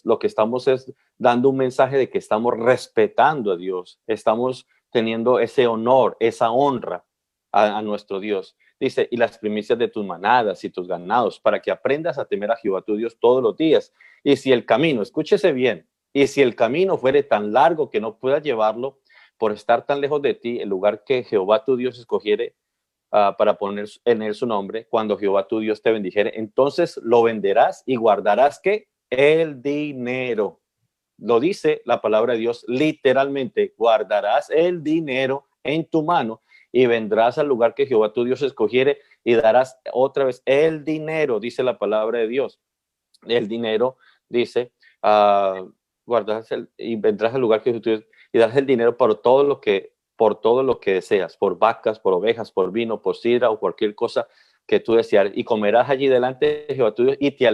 S3: lo que estamos es dando un mensaje de que estamos respetando a Dios, estamos teniendo ese honor, esa honra a nuestro Dios. Dice, y las primicias de tus manadas y tus ganados, para que aprendas a temer a Jehová tu Dios todos los días. Y si el camino, escúchese bien, y si el camino fuere tan largo que no puedas llevarlo por estar tan lejos de ti, el lugar que Jehová tu Dios escogiere para poner en él su nombre, cuando Jehová tu Dios te bendijere, entonces lo venderás y guardarás ¿qué? El dinero. Lo dice la palabra de Dios literalmente, guardarás el dinero en tu mano y vendrás al lugar que Jehová tu Dios escogiere y darás otra vez el dinero, dice la palabra de Dios. El dinero, dice, guardarás y vendrás al lugar que Jehová tu Dios y darás el dinero por todo lo que deseas, por vacas, por ovejas, por vino, por sidra o cualquier cosa que tú deseares. Y comerás allí delante de Jehová tu Dios y te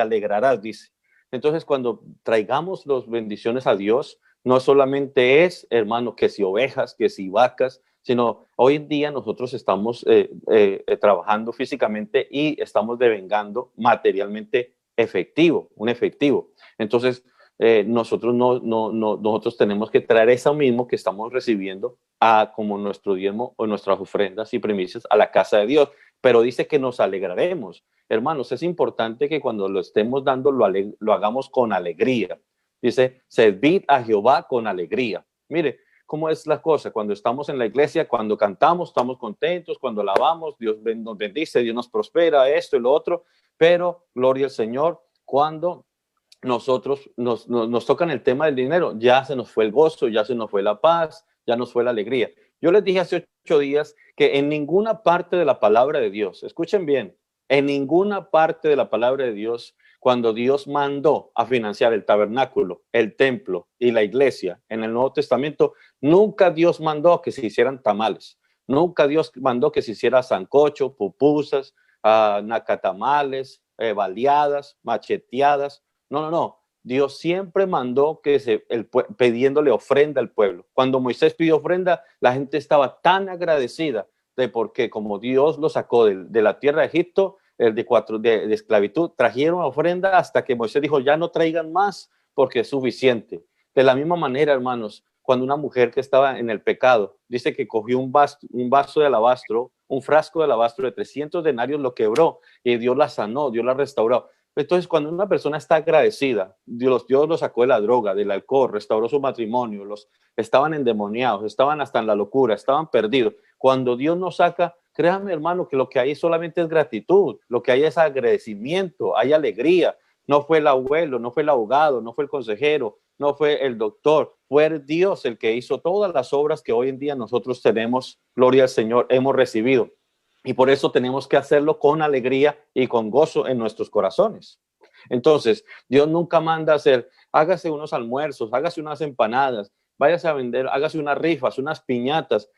S3: alegrarás, dice. Entonces, cuando traigamos las bendiciones a Dios, no solamente es, hermano, que si ovejas, que si vacas, sino hoy en día nosotros estamos trabajando físicamente y estamos devengando materialmente un efectivo. Entonces, nosotros nosotros tenemos que traer eso mismo que estamos recibiendo como nuestro diezmo o nuestras ofrendas y primicias a la casa de Dios. Pero dice que nos alegraremos. Hermanos, es importante que cuando lo estemos dando lo hagamos con alegría. Dice, servid a Jehová con alegría. Mire, cómo es la cosa. Cuando estamos en la iglesia, cuando cantamos, estamos contentos, cuando alabamos, Dios nos bendice, Dios nos prospera, esto y lo otro. Pero, gloria al Señor, cuando nosotros nos tocan el tema del dinero, ya se nos fue el gozo, ya se nos fue la paz, ya nos fue la alegría. Yo les dije hace 8 días que en ninguna parte de la palabra de Dios, escuchen bien, en ninguna parte de la palabra de Dios, cuando Dios mandó a financiar el tabernáculo, el templo y la iglesia en el Nuevo Testamento, nunca Dios mandó que se hicieran tamales, nunca Dios mandó que se hiciera sancocho, pupusas, nacatamales, baleadas, macheteadas. No. Dios siempre mandó que pidiéndole ofrenda al pueblo. Cuando Moisés pidió ofrenda, la gente estaba tan agradecida de porque como Dios lo sacó de la tierra de Egipto, de esclavitud, trajeron ofrenda hasta que Moisés dijo, ya no traigan más porque es suficiente. De la misma manera, hermanos, cuando una mujer que estaba en el pecado, dice que cogió un vaso de alabastro, un frasco de alabastro de 300 denarios, lo quebró y Dios la sanó, Dios la restauró. Entonces, cuando una persona está agradecida, Dios lo sacó de la droga, del alcohol, restauró su matrimonio, estaban endemoniados, estaban hasta en la locura, estaban perdidos. Cuando Dios nos saca, créanme, hermano, que lo que hay solamente es gratitud, lo que hay es agradecimiento, hay alegría. No fue el abuelo, no fue el abogado, no fue el consejero, no fue el doctor, fue Dios el que hizo todas las obras que hoy en día nosotros tenemos, gloria al Señor, hemos recibido. Y por eso tenemos que hacerlo con alegría y con gozo en nuestros corazones. Entonces, Dios nunca manda hacer, hágase unos almuerzos, hágase unas empanadas, váyase a vender, hágase unas rifas, unas piñatas.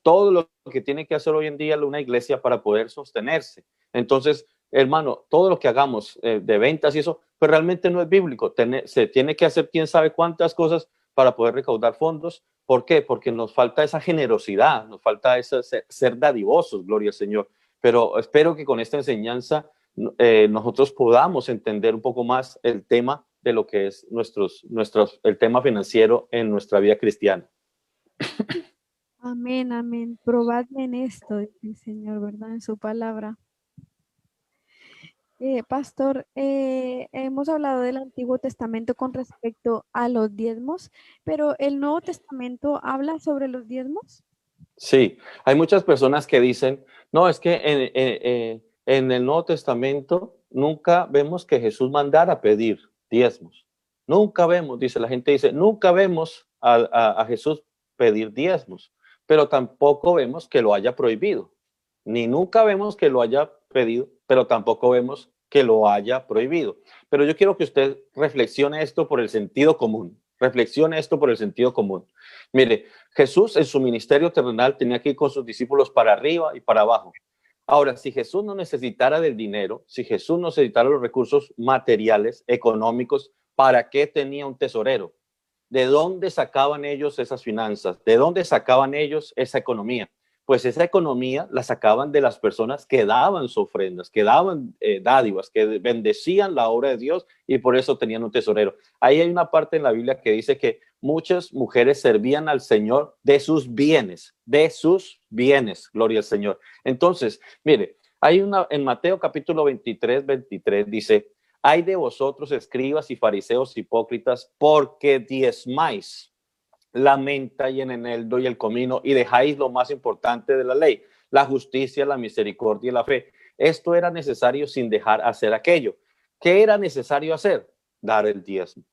S3: Todo lo que tiene que hacer hoy en día una iglesia para poder sostenerse. Entonces, hermano, todo lo que hagamos de ventas y eso, pues realmente no es bíblico. Se tiene que hacer quién sabe cuántas cosas para poder recaudar fondos. ¿Por qué? Porque nos falta esa generosidad, nos falta ser dadivosos, gloria al Señor. Pero espero que con esta enseñanza nosotros podamos entender un poco más el tema de lo que es el tema financiero en nuestra vida cristiana.
S2: Amén, amén. Probadme en esto, dice el Señor, ¿verdad? En su palabra. Pastor, hemos hablado del Antiguo Testamento con respecto a los diezmos, pero ¿el Nuevo Testamento habla sobre los diezmos?
S3: Sí, hay muchas personas que dicen, no, es que en el Nuevo Testamento nunca vemos que Jesús mandara a pedir diezmos. Nunca vemos, dice la gente, dice, nunca vemos a Jesús pedir diezmos, pero tampoco vemos que lo haya prohibido. Ni nunca vemos que lo haya pedido, pero tampoco vemos que lo haya prohibido. Pero yo quiero que usted reflexione esto por el sentido común. Reflexione esto por el sentido común. Mire, Jesús en su ministerio terrenal tenía que ir con sus discípulos para arriba y para abajo. Ahora, si Jesús no necesitara del dinero, si Jesús no necesitara los recursos materiales, económicos, ¿para qué tenía un tesorero? ¿De dónde sacaban ellos esas finanzas? ¿De dónde sacaban ellos esa economía? Pues esa economía la sacaban de las personas que daban sus ofrendas, que daban dádivas, que bendecían la obra de Dios y por eso tenían un tesorero. Ahí hay una parte en la Biblia que dice que muchas mujeres servían al Señor de sus bienes, gloria al Señor. Entonces, mire, en Mateo capítulo 23 dice, hay de vosotros escribas y fariseos hipócritas porque diezmáis la menta y el eneldo y el comino y dejáis lo más importante de la ley, la justicia, la misericordia y la fe. Esto era necesario sin dejar hacer aquello. ¿Qué era necesario hacer? Dar el diezmo.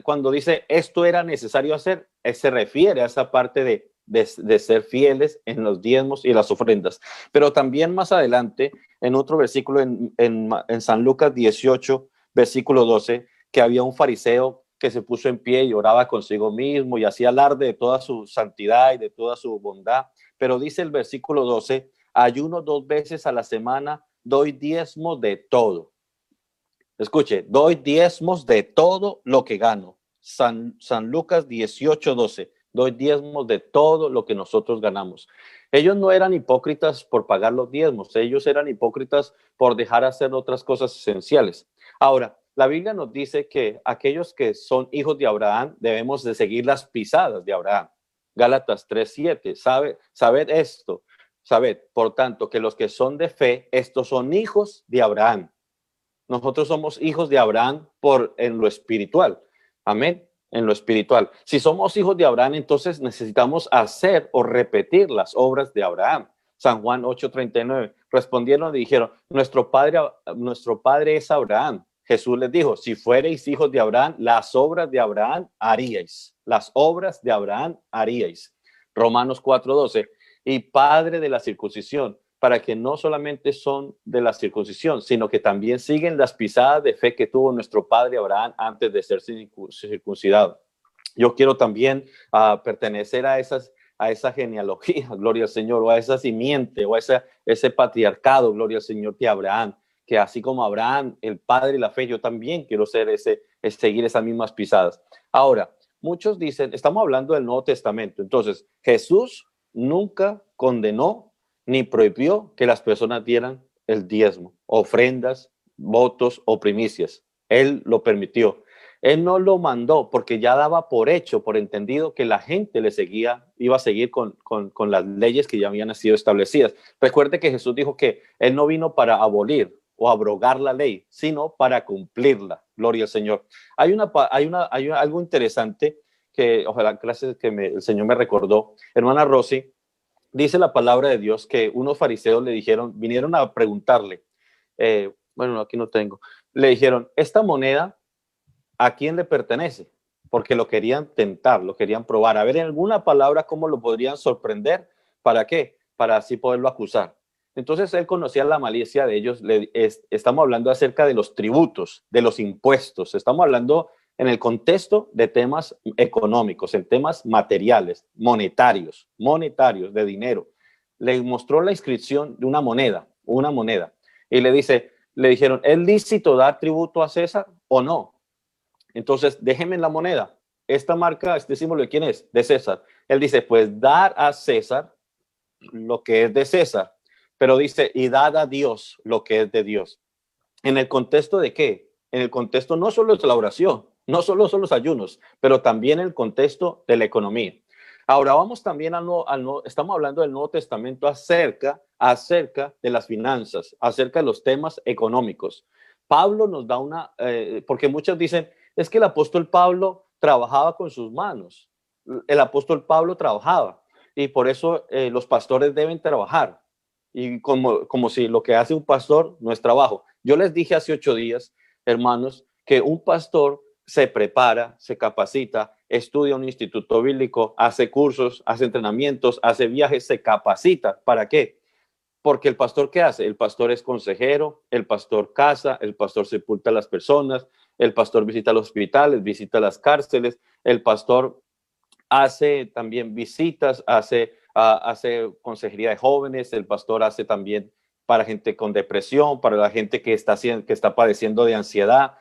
S3: Cuando dice esto era necesario hacer, se refiere a esa parte de ser fieles en los diezmos y las ofrendas. Pero también más adelante, en otro versículo, en San Lucas 18, versículo 12, que había un fariseo que se puso en pie y oraba consigo mismo y hacía alarde de toda su santidad y de toda su bondad. Pero dice el versículo 12, ayuno 2 veces a la semana, doy diezmos de todo. Escuche, doy diezmos de todo lo que gano. San Lucas 18, 12, doy diezmos de todo lo que nosotros ganamos. Ellos no eran hipócritas por pagar los diezmos, ellos eran hipócritas por dejar hacer otras cosas esenciales. Ahora, la Biblia nos dice que aquellos que son hijos de Abraham debemos de seguir las pisadas de Abraham. Gálatas 3:7. Sabed esto, sabed, por tanto, que los que son de fe, estos son hijos de Abraham. Nosotros somos hijos de Abraham en lo espiritual. Amén. En lo espiritual. Si somos hijos de Abraham, entonces necesitamos hacer o repetir las obras de Abraham. San Juan 8:39. Respondieron y dijeron, nuestro padre es Abraham. Jesús les dijo, si fuereis hijos de Abraham, las obras de Abraham haríais. Las obras de Abraham haríais. Romanos 4:12. Y padre de la circuncisión, para que no solamente son de la circuncisión, sino que también siguen las pisadas de fe que tuvo nuestro padre Abraham antes de ser circuncidado. Yo quiero también pertenecer a esa genealogía, gloria al Señor, o a esa simiente, o a ese patriarcado, gloria al Señor, de Abraham, que así como Abraham, el padre y la fe, yo también quiero ser seguir esas mismas pisadas. Ahora, muchos dicen, estamos hablando del Nuevo Testamento, entonces Jesús nunca condenó ni prohibió que las personas dieran el diezmo, ofrendas, votos o primicias. Él lo permitió. Él no lo mandó porque ya daba por hecho, por entendido, que la gente le seguía, iba a seguir con las leyes que ya habían sido establecidas. Recuerde que Jesús dijo que Él no vino para abolir o abrogar la ley, sino para cumplirla. Gloria al Señor. Hay algo interesante que ojalá clases que el Señor me recordó. Hermana Rosy, dice la palabra de Dios que unos fariseos le dijeron, vinieron a preguntarle, bueno, aquí no tengo, le dijeron, esta moneda, ¿a quién le pertenece? Porque lo querían tentar, lo querían probar, a ver en alguna palabra cómo lo podrían sorprender, ¿para qué? Para así poderlo acusar. Entonces él conocía la malicia de ellos. Estamos hablando acerca de los tributos, de los impuestos, estamos hablando en el contexto de temas económicos, en temas materiales, monetarios, de dinero. Le mostró la inscripción de una moneda, y le dijeron, ¿es lícito dar tributo a César o no? Entonces, déjenme la moneda. Esta marca, este símbolo, ¿de quién es? De César. Él dice, pues dar a César lo que es de César, pero dice, y dad a Dios lo que es de Dios. ¿En el contexto de qué? En el contexto no solo es la oración, no solo son los ayunos, pero también el contexto de la economía. Ahora vamos también estamos hablando del Nuevo Testamento acerca de las finanzas, acerca de los temas económicos. Pablo nos da porque muchos dicen, es que el apóstol Pablo trabajaba con sus manos. El apóstol Pablo trabajaba y por eso los pastores deben trabajar. Y como si lo que hace un pastor no es trabajo. Yo les dije hace 8 días, hermanos, que un pastor se prepara, se capacita, estudia en un instituto bíblico, hace cursos, hace entrenamientos, hace viajes, se capacita. ¿Para qué? Porque el pastor, ¿qué hace? El pastor es consejero, el pastor casa, el pastor sepulta a las personas, el pastor visita los hospitales, visita las cárceles, el pastor hace también visitas, hace consejería de jóvenes, el pastor hace también para gente con depresión, para la gente que está padeciendo de ansiedad,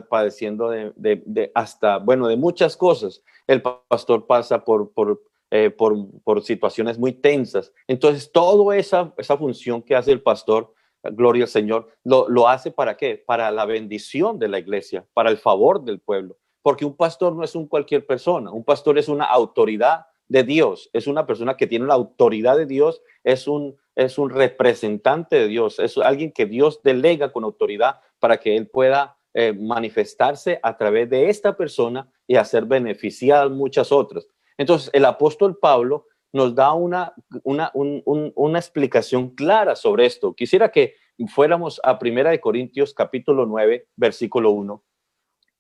S3: padeciendo de muchas cosas. El pastor pasa por situaciones muy tensas. Entonces, toda esa función que hace el pastor, gloria al Señor, lo hace ¿para qué? Para la bendición de la iglesia, para el favor del pueblo. Porque un pastor no es cualquier persona, un pastor es una autoridad de Dios, es una persona que tiene la autoridad de Dios, es un representante de Dios, es alguien que Dios delega con autoridad para que él pueda manifestarse a través de esta persona y hacer beneficiar a muchas otras. Entonces, el apóstol Pablo nos da una explicación clara sobre esto. Quisiera que fuéramos a 1 Corintios capítulo 9, versículo 1.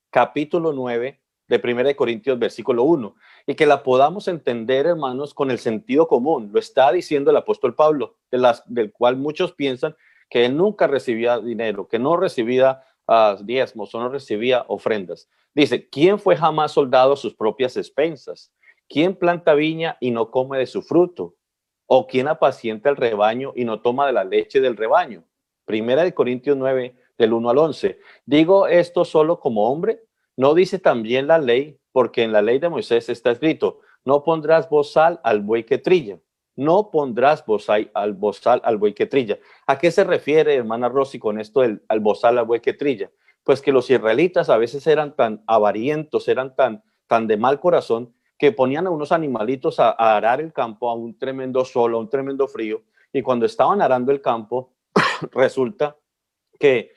S3: Capítulo 9 de 1 Corintios, versículo 1, y que la podamos entender, hermanos, con el sentido común. Lo está diciendo el apóstol Pablo, del cual muchos piensan que él nunca recibía dinero, que no recibía diezmos o no recibía ofrendas. Dice, ¿quién fue jamás soldado a sus propias expensas? ¿Quién planta viña y no come de su fruto? ¿O quién apacienta el rebaño y no toma de la leche del rebaño? 1 Corintios 9, del 1 al 11. Digo esto solo como hombre. ¿No dice también la ley? Porque en la ley de Moisés está escrito, no pondrás bozal al buey que trilla. No pondrás bozal al buey que trilla. ¿A qué se refiere, hermana Rosy, con esto al bozal al buey que trilla? Pues que los israelitas a veces eran tan avarientos, eran tan de mal corazón, que ponían a unos animalitos a arar el campo a un tremendo sol, a un tremendo frío, y cuando estaban arando el campo, resulta que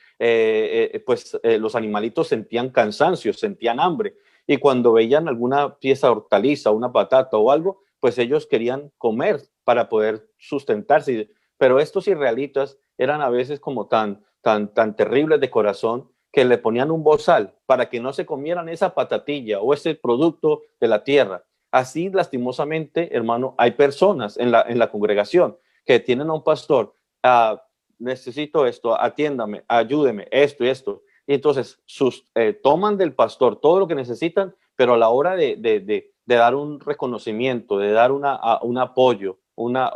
S3: los animalitos sentían cansancio, sentían hambre, y cuando veían alguna pieza de hortaliza, una patata o algo, pues ellos querían comer para poder sustentarse. Pero estos israelitas eran a veces como tan terribles de corazón, que le ponían un bozal para que no se comieran esa patatilla o ese producto de la tierra. Así, lastimosamente, hermano, hay personas en la congregación que tienen a un pastor, necesito esto, atiéndame, ayúdeme, esto y esto. Y entonces toman del pastor todo lo que necesitan, pero a la hora de dar un reconocimiento, de dar un apoyo, una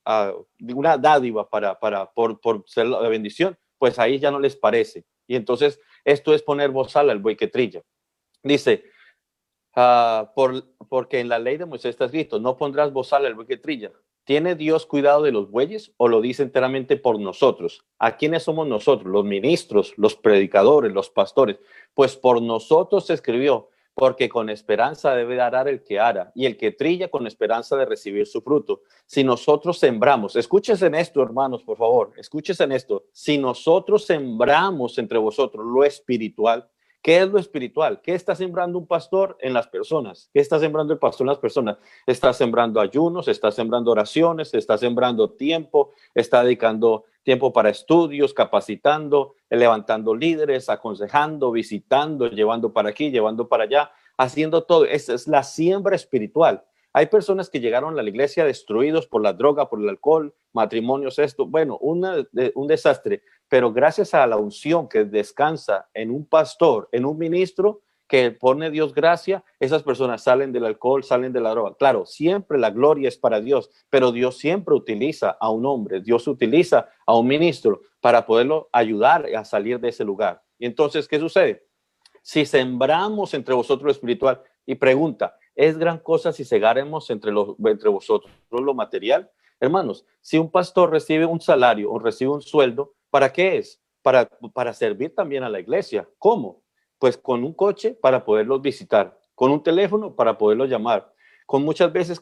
S3: una dádiva por ser la bendición, pues ahí ya no les parece. Y entonces esto es poner bozal al buey que trilla. Dice, porque en la ley de Moisés está escrito, no pondrás bozal al buey que trilla. ¿Tiene Dios cuidado de los bueyes o lo dice enteramente por nosotros? ¿A quiénes somos nosotros? Los ministros, los predicadores, los pastores. Pues por nosotros se escribió, porque con esperanza debe arar el que ara, y el que trilla con esperanza de recibir su fruto. Si nosotros sembramos, escúchese en esto, hermanos, por favor, escúchese en esto. Si nosotros sembramos entre vosotros lo espiritual, ¿qué es lo espiritual? ¿Qué está sembrando un pastor en las personas? ¿Qué está sembrando el pastor en las personas? Está sembrando ayunos, está sembrando oraciones, está sembrando tiempo, está dedicando tiempo para estudios, capacitando, levantando líderes, aconsejando, visitando, llevando para aquí, llevando para allá, haciendo todo. Esa es la siembra espiritual. Hay personas que llegaron a la iglesia destruidos por la droga, por el alcohol, matrimonios, esto, bueno, un desastre, pero gracias a la unción que descansa en un pastor, en un ministro, que pone Dios gracia, esas personas salen del alcohol, salen de la droga. Claro, siempre la gloria es para Dios, pero Dios siempre utiliza a un hombre, Dios utiliza a un ministro para poderlo ayudar a salir de ese lugar. Y entonces, ¿qué sucede? Si sembramos entre vosotros lo espiritual, y pregunta, ¿es gran cosa si segáremos entre vosotros lo material? Hermanos, si un pastor recibe un salario o recibe un sueldo, ¿para qué es? Para servir también a la iglesia. ¿Cómo? Pues con un coche para poderlos visitar, con un teléfono para poderlos llamar, con muchas veces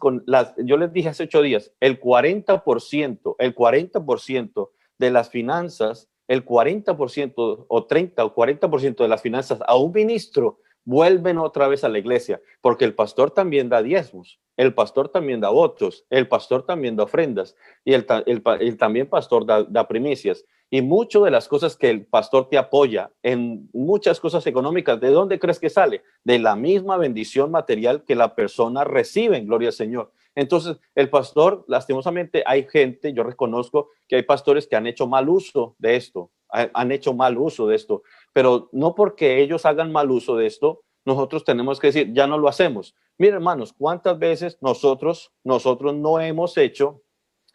S3: yo les dije hace 8 días, el 40% de las finanzas, el 40% o 30 o 40% de las finanzas a un ministro vuelven otra vez a la iglesia, porque el pastor también da diezmos, el pastor también da votos, el pastor también da ofrendas y el también pastor da primicias. Y mucho de las cosas que el pastor te apoya en muchas cosas económicas, ¿de dónde crees que sale? De la misma bendición material que la persona recibe, gloria al Señor. Entonces, el pastor, lastimosamente, hay gente, yo reconozco que hay pastores que han hecho mal uso de esto, han hecho mal uso de esto, pero no porque ellos hagan mal uso de esto, nosotros tenemos que decir, ya no lo hacemos. Miren, hermanos, ¿cuántas veces nosotros no hemos hecho,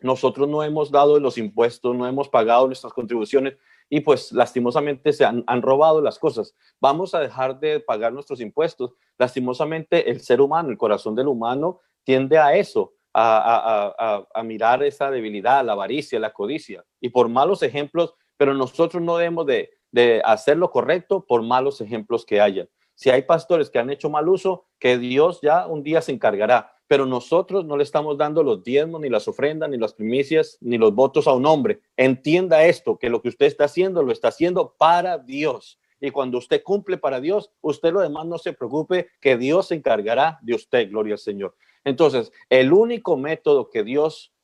S3: nosotros no hemos dado los impuestos, no hemos pagado nuestras contribuciones y pues lastimosamente se han robado las cosas? Vamos a dejar de pagar nuestros impuestos. Lastimosamente el ser humano, el corazón del humano tiende a eso, a mirar esa debilidad, la avaricia, la codicia y por malos ejemplos, pero nosotros no debemos de hacer lo correcto por malos ejemplos que haya. Si hay pastores que han hecho mal uso, que Dios ya un día se encargará, pero nosotros no le estamos dando los diezmos, ni las ofrendas, ni las primicias, ni los votos a un hombre. Entienda esto, que lo que usted está haciendo, lo está haciendo para Dios. Y cuando usted cumple para Dios, usted lo demás no se preocupe, que Dios se encargará de usted, gloria al Señor. Entonces, el único método que Dios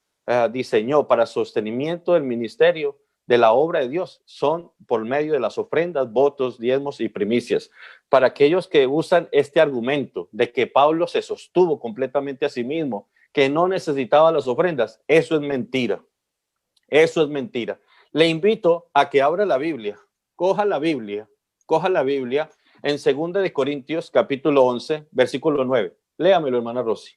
S3: diseñó para sostenimiento del ministerio, de la obra de Dios, son por medio de las ofrendas, votos, diezmos y primicias. Para aquellos que usan este argumento de que Pablo se sostuvo completamente a sí mismo, que no necesitaba las ofrendas, eso es mentira. Eso es mentira. Le invito a que abra la Biblia, coja la Biblia en 2 de Corintios capítulo 11, versículo 9. Léamelo, hermana Rosy.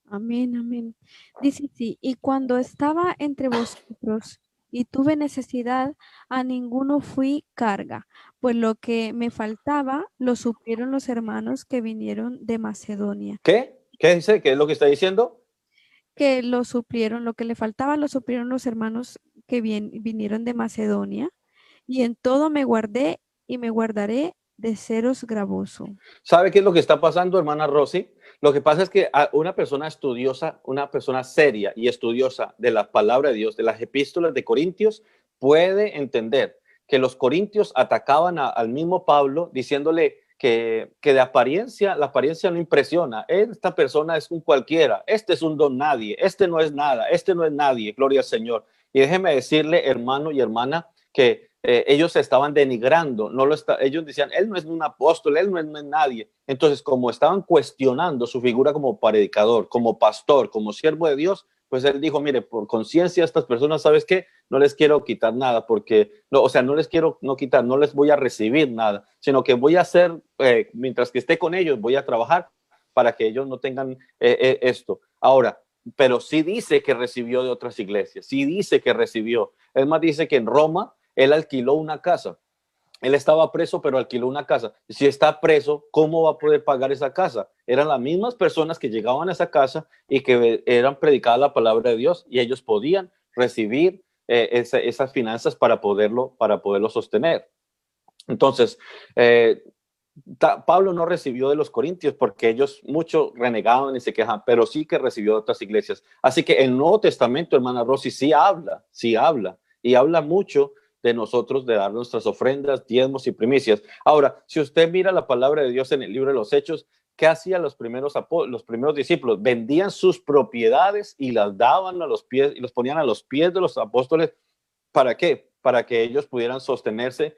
S2: Amén, amén. Dice así, y cuando estaba entre vosotros y tuve necesidad, a ninguno fui carga, pues lo que me faltaba lo suplieron los hermanos que vinieron de Macedonia,
S3: ¿Qué? ¿Qué dice? ¿Qué es lo que está diciendo?
S2: que lo suplieron, lo que le faltaba lo suplieron los hermanos que vinieron de Macedonia, y en todo me guardé y me guardaré de seros gravoso.
S3: ¿Sabe qué es lo que está pasando, hermana Rosy? Lo que pasa es que a una persona estudiosa, una persona seria y estudiosa de la palabra de Dios, de las epístolas de Corintios, puede entender que los corintios atacaban al mismo Pablo diciéndole que de apariencia, la apariencia no impresiona. Esta persona es un cualquiera, este es un don nadie, este no es nada, este no es nadie, gloria al Señor. Y déjeme decirle, hermano y hermana, que ellos se estaban denigrando, ellos decían, él no es un apóstol, él no es nadie. Entonces, como estaban cuestionando su figura como predicador, como pastor, como siervo de Dios, pues él dijo, mire, por conciencia a estas personas, ¿sabes qué? No les quiero quitar nada, porque, no, o sea, no les quiero no quitar, no les voy a recibir nada, sino que voy a hacer, mientras que esté con ellos, voy a trabajar para que ellos no tengan esto. Ahora, pero sí dice que recibió de otras iglesias, sí dice que recibió. Es más, dice que en Roma él alquiló una casa. Él estaba preso, pero alquiló una casa. Si está preso, ¿cómo va a poder pagar esa casa? Eran las mismas personas que llegaban a esa casa y que eran predicadas la palabra de Dios y ellos podían recibir esas finanzas para poderlo sostener. Entonces, Pablo no recibió de los corintios porque ellos mucho renegaban y se quejaban, pero sí que recibió de otras iglesias. Así que el Nuevo Testamento, hermana Rosy, sí habla y habla mucho de nosotros, de dar nuestras ofrendas, diezmos y primicias. Ahora, si usted mira la palabra de Dios en el libro de los Hechos, ¿qué hacían los primeros discípulos? Vendían sus propiedades y las daban a los pies y los ponían a los pies de los apóstoles. ¿Para qué? Para que ellos pudieran sostenerse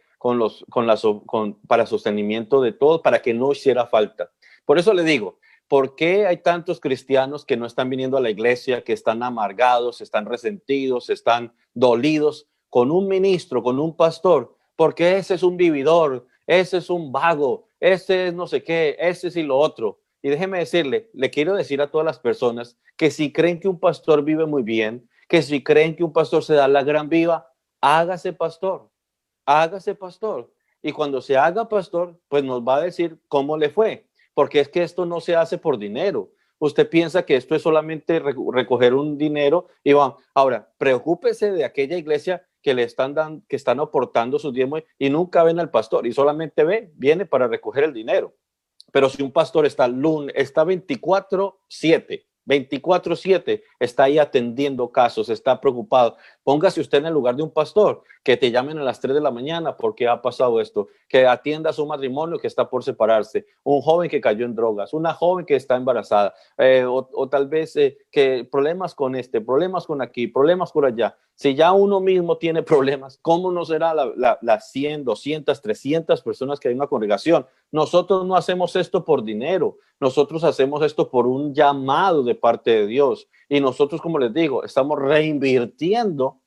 S3: para sostenimiento de todo, para que no hiciera falta. Por eso le digo, ¿por qué hay tantos cristianos que no están viniendo a la iglesia, que están amargados, están resentidos, están dolidos con un ministro, con un pastor? Porque ese es un vividor, ese es un vago, ese es no sé qué, ese es y lo otro. Y déjeme decirle, le quiero decir a todas las personas que si creen que un pastor vive muy bien, que si creen que un pastor se da la gran viva, hágase pastor, hágase pastor. Y cuando se haga pastor, pues nos va a decir cómo le fue, porque es que esto no se hace por dinero. Usted piensa que esto es solamente recoger un dinero y va. Ahora, preocúpese de aquella iglesia que le están dando, que están aportando sus diezmos y nunca ven al pastor y solamente viene para recoger el dinero. Pero si un pastor está 24/7, está ahí atendiendo casos, está preocupado. Póngase usted en el lugar de un pastor, que te llamen a las 3 de la mañana porque ha pasado esto, que atienda su matrimonio que está por separarse, un joven que cayó en drogas, una joven que está embarazada, o tal vez que problemas con problemas con aquí, problemas por allá. Si ya uno mismo tiene problemas, ¿cómo no será las 100, 200, 300 personas que hay en una congregación? Nosotros no hacemos esto por dinero, nosotros hacemos esto por un llamado de parte de Dios. Y nosotros, como les digo, estamos reinvirtiendo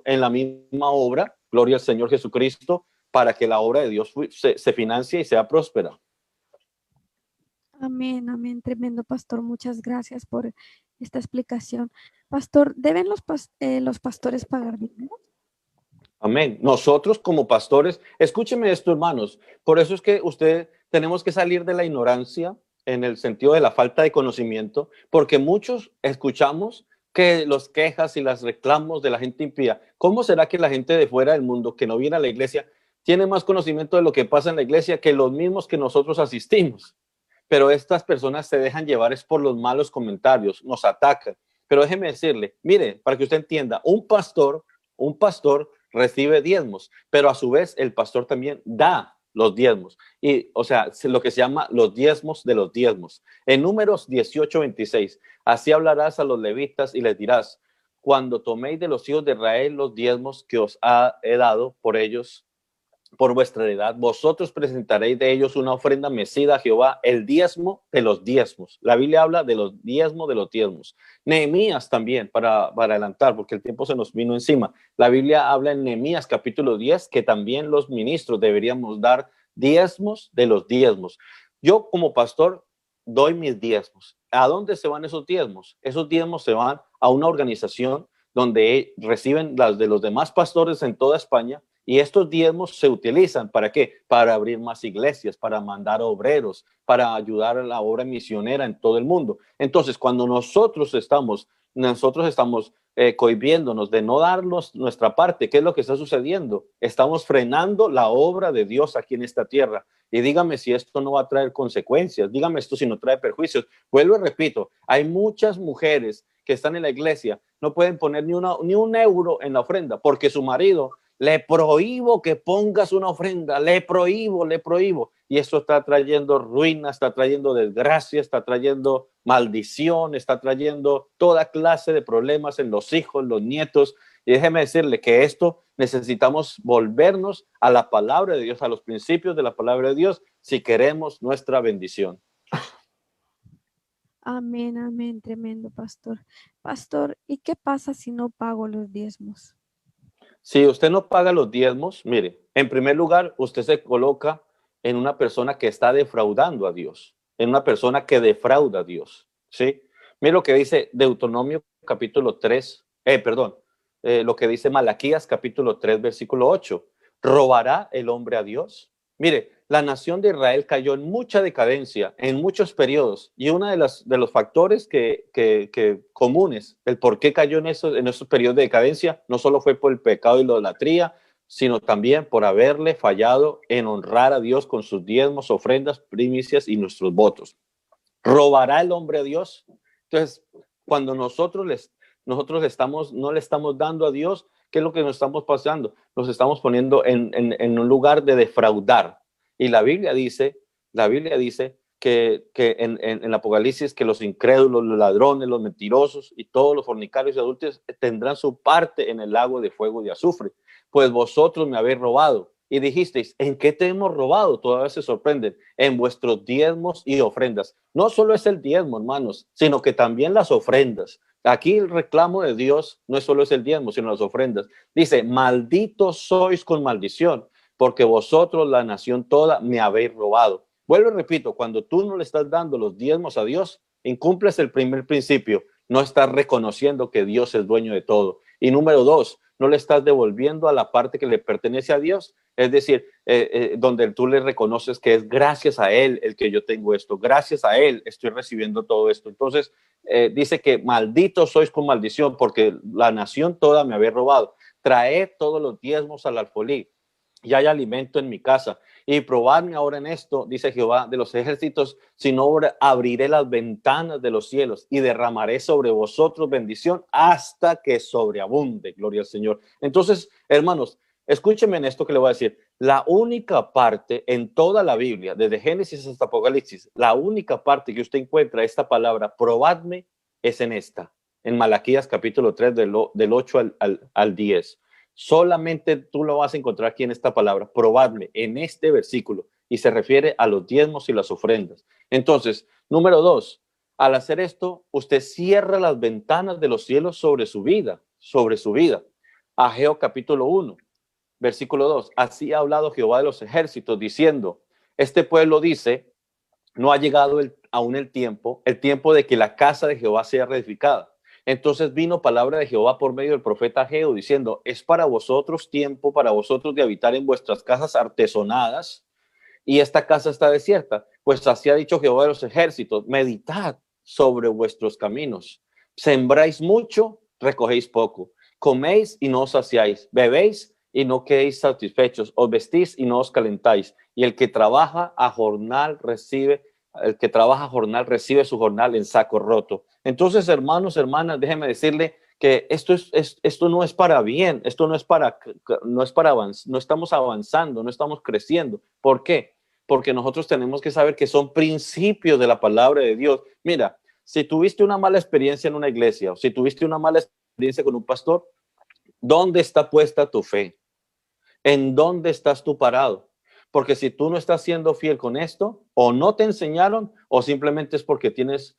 S3: en la misma obra, gloria al Señor Jesucristo, para que la obra de Dios se financie y sea próspera.
S2: Amén, amén, tremendo pastor. Muchas gracias por esta explicación. Pastor, ¿deben los pastores pagar diezmos?
S3: Amén. Nosotros como pastores, escúcheme esto, hermanos, por eso es que tenemos que salir de la ignorancia en el sentido de la falta de conocimiento, porque muchos escuchamos que los quejas y las reclamos de la gente impía. ¿Cómo será que la gente de fuera del mundo que no viene a la iglesia tiene más conocimiento de lo que pasa en la iglesia que los mismos que nosotros asistimos? Pero estas personas se dejan llevar es por los malos comentarios, nos atacan. Pero déjeme decirle, mire, para que usted entienda, un pastor recibe diezmos, pero a su vez el pastor también da los diezmos. Y, o sea, lo que se llama los diezmos de los diezmos. En Números 18:26, así hablarás a los levitas y les dirás, cuando toméis de los hijos de Israel los diezmos que os he dado por ellos, por vuestra heredad, vosotros presentaréis de ellos una ofrenda mecida a Jehová, el diezmo de los diezmos. La Biblia habla de los diezmos de los diezmos. Nehemías también, para adelantar, porque el tiempo se nos vino encima. La Biblia habla en Nehemías capítulo 10 que también los ministros deberíamos dar diezmos de los diezmos. Yo como pastor doy mis diezmos. ¿A dónde se van esos diezmos? Esos diezmos se van a una organización donde reciben las de los demás pastores en toda España. Y estos diezmos se utilizan ¿para qué? Para abrir más iglesias, para mandar obreros, para ayudar a la obra misionera en todo el mundo. Entonces, cuando nosotros estamos cohibiéndonos de no darnos nuestra parte, ¿qué es lo que está sucediendo? Estamos frenando la obra de Dios aquí en esta tierra. Y dígame si esto no va a traer consecuencias, dígame esto si no trae perjuicios. Vuelvo y repito, hay muchas mujeres que están en la iglesia, no pueden poner ni un euro en la ofrenda porque su marido le prohíbo que pongas una ofrenda, le prohíbo. Y eso está trayendo ruina, está trayendo desgracia, está trayendo maldición, está trayendo toda clase de problemas en los hijos, los nietos. Y déjeme decirle que esto necesitamos volvernos a la palabra de Dios, a los principios de la palabra de Dios, si queremos nuestra bendición.
S2: Amén, amén, tremendo pastor. Pastor, ¿y qué pasa si no pago los diezmos?
S3: Si usted no paga los diezmos, mire, en primer lugar, usted se coloca en una persona que está defraudando a Dios, en una persona que defrauda a Dios, ¿sí? Mira lo que dice Deuteronomio capítulo 3, lo que dice Malaquías capítulo 3, versículo 8. ¿Robará el hombre a Dios? Mire, la nación de Israel cayó en mucha decadencia, en muchos periodos, y uno de los factores que comunes, el por qué cayó en esos periodos de decadencia, no solo fue por el pecado y la idolatría, sino también por haberle fallado en honrar a Dios con sus diezmos, ofrendas, primicias y nuestros votos. ¿Robará el hombre a Dios? Entonces, cuando nosotros no le estamos dando a Dios, ¿qué es lo que nos estamos pasando? Nos estamos poniendo en un lugar de defraudar. Y la Biblia dice que en Apocalipsis que los incrédulos, los ladrones, los mentirosos y todos los fornicarios y adúlteros tendrán su parte en el lago de fuego y de azufre. Pues vosotros me habéis robado. Y dijisteis, ¿en qué te hemos robado? Todavía se sorprenden. En vuestros diezmos y ofrendas. No solo es el diezmo, hermanos, sino que también las ofrendas. Aquí el reclamo de Dios no solo es el diezmo, sino las ofrendas. Dice, malditos sois con maldición, porque vosotros, la nación toda, me habéis robado. Vuelvo y repito, cuando tú no le estás dando los diezmos a Dios, incumples el primer principio. No estás reconociendo que Dios es dueño de todo. Y número dos, no le estás devolviendo a la parte que le pertenece a Dios. Es decir, donde tú le reconoces que es gracias a Él el que yo tengo esto, gracias a Él estoy recibiendo todo esto. Entonces, dice que malditos sois con maldición, porque la nación toda me había robado. Traed todos los diezmos al alfolí, y hay alimento en mi casa. Y probadme ahora en esto, dice Jehová de los ejércitos, si no abriré las ventanas de los cielos y derramaré sobre vosotros bendición hasta que sobreabunde. Gloria al Señor. Entonces, hermanos, escúchenme en esto que le voy a decir. La única parte en toda la Biblia, desde Génesis hasta Apocalipsis, la única parte que usted encuentra esta palabra, probadme, es en esta, en Malaquías capítulo 3, del 8 al 10. Solamente tú lo vas a encontrar aquí en esta palabra, probadme, en este versículo, y se refiere a los diezmos y las ofrendas. Entonces, número dos, al hacer esto, usted cierra las ventanas de los cielos sobre su vida, sobre su vida. Ageo capítulo 1, versículo 2, así ha hablado Jehová de los ejércitos, diciendo, este pueblo dice, no ha llegado aún el tiempo de que la casa de Jehová sea reedificada. Entonces vino palabra de Jehová por medio del profeta Ageo, diciendo, es para vosotros tiempo, para vosotros de habitar en vuestras casas artesonadas, y esta casa está desierta. Pues así ha dicho Jehová de los ejércitos, meditad sobre vuestros caminos. Sembráis mucho, recogéis poco. Coméis y no os saciáis. Bebéis y no quedéis satisfechos. Os vestís y no os calentáis. Y el que trabaja a jornal recibe su jornal en saco roto. Entonces, hermanos, hermanas, déjenme decirle que esto no es para bien, esto no es para avanzar, no estamos avanzando, no estamos creciendo. ¿Por qué? Porque nosotros tenemos que saber que son principios de la palabra de Dios. Mira, si tuviste una mala experiencia en una iglesia o si tuviste una mala experiencia con un pastor, ¿dónde está puesta tu fe? ¿En dónde estás tú parado? Porque si tú no estás siendo fiel con esto, o no te enseñaron, o simplemente es porque tienes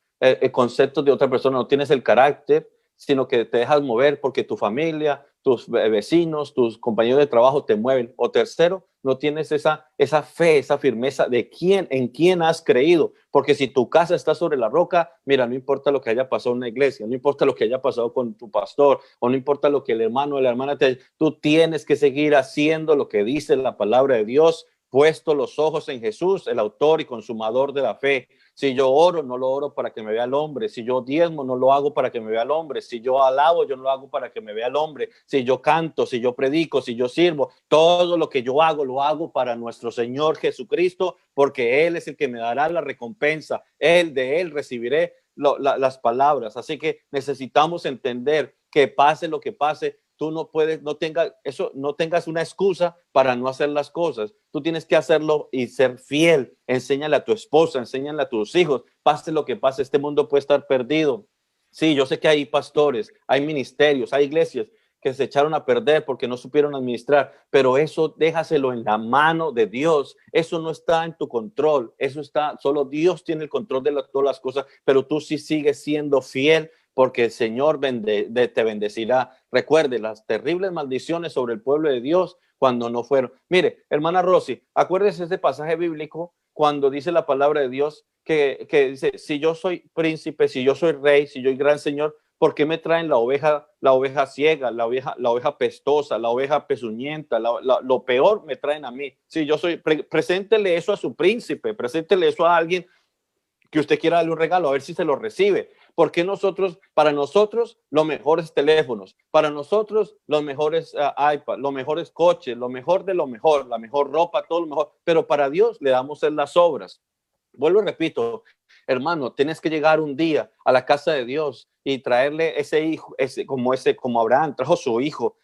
S3: conceptos de otra persona, no tienes el carácter, sino que te dejas mover porque tu familia, tus vecinos, tus compañeros de trabajo te mueven. O tercero, no tienes esa fe, esa firmeza de en quién has creído. Porque si tu casa está sobre la roca, mira, no importa lo que haya pasado en una iglesia, no importa lo que haya pasado con tu pastor, o no importa lo que el hermano o la hermana tú tienes que seguir haciendo lo que dice la palabra de Dios, puesto los ojos en Jesús, el autor y consumador de la fe. Si yo oro, no lo oro para que me vea el hombre. Si yo diezmo, no lo hago para que me vea el hombre. Si yo alabo, yo no lo hago para que me vea el hombre. Si yo canto, si yo predico, si yo sirvo, todo lo que yo hago, lo hago para nuestro Señor Jesucristo, porque Él es el que me dará la recompensa. De Él recibiré las palabras. Así que necesitamos entender que pase lo que pase, tú no puedes, no tengas una excusa para no hacer las cosas. Tú tienes que hacerlo y ser fiel. Enséñale a tu esposa, enséñale a tus hijos. Pase lo que pase, este mundo puede estar perdido. Sí, yo sé que hay pastores, hay ministerios, hay iglesias que se echaron a perder porque no supieron administrar, pero eso déjaselo en la mano de Dios. Eso no está en tu control. Solo Dios tiene el control de todas las cosas, pero tú sí sigues siendo fiel, porque el Señor te bendecirá. Recuerde las terribles maldiciones sobre el pueblo de Dios cuando no fueron. Mire, hermana Rosy, acuérdese de ese pasaje bíblico cuando dice la palabra de Dios que dice, si yo soy príncipe, si yo soy rey, si yo soy gran señor, ¿por qué me traen la oveja ciega, la oveja pestosa, la oveja pezuñenta, lo peor me traen a mí? Si yo soy, preséntele eso a su príncipe, preséntele eso a alguien que usted quiera darle un regalo, a ver si se lo recibe. Porque para nosotros, los mejores teléfonos, para nosotros, los mejores iPads, los mejores coches, lo mejor de lo mejor, la mejor ropa, todo lo mejor, pero para Dios le damos en las obras. Vuelvo y repito, hermano, tienes que llegar un día a la casa de Dios y traerle ese hijo, como Abraham trajo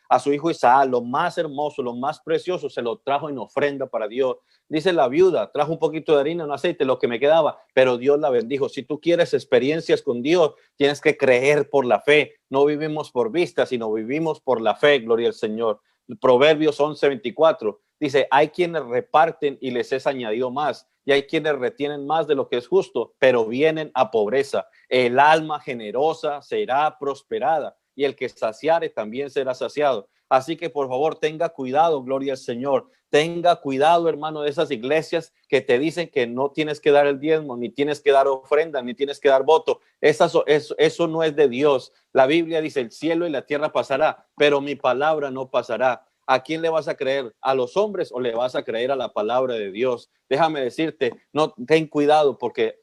S3: a su hijo Isaac, lo más hermoso, lo más precioso, se lo trajo en ofrenda para Dios. Dice la viuda, trajo un poquito de harina, un aceite, lo que me quedaba, pero Dios la bendijo. Si tú quieres experiencias con Dios, tienes que creer por la fe. No vivimos por vista, sino vivimos por la fe, gloria al Señor. Proverbios 11:24 dice, hay quienes reparten y les es añadido más, y hay quienes retienen más de lo que es justo, pero vienen a pobreza. El alma generosa será prosperada, y el que saciare también será saciado. Así que por favor tenga cuidado, gloria al Señor. Tenga cuidado, hermano, de esas iglesias que te dicen que no tienes que dar el diezmo, ni tienes que dar ofrenda, ni tienes que dar voto. Eso no es de Dios. La Biblia dice, el cielo y la tierra pasará, pero mi palabra no pasará. ¿A quién le vas a creer? ¿A los hombres o le vas a creer a la palabra de Dios? Déjame decirte, no, ten cuidado porque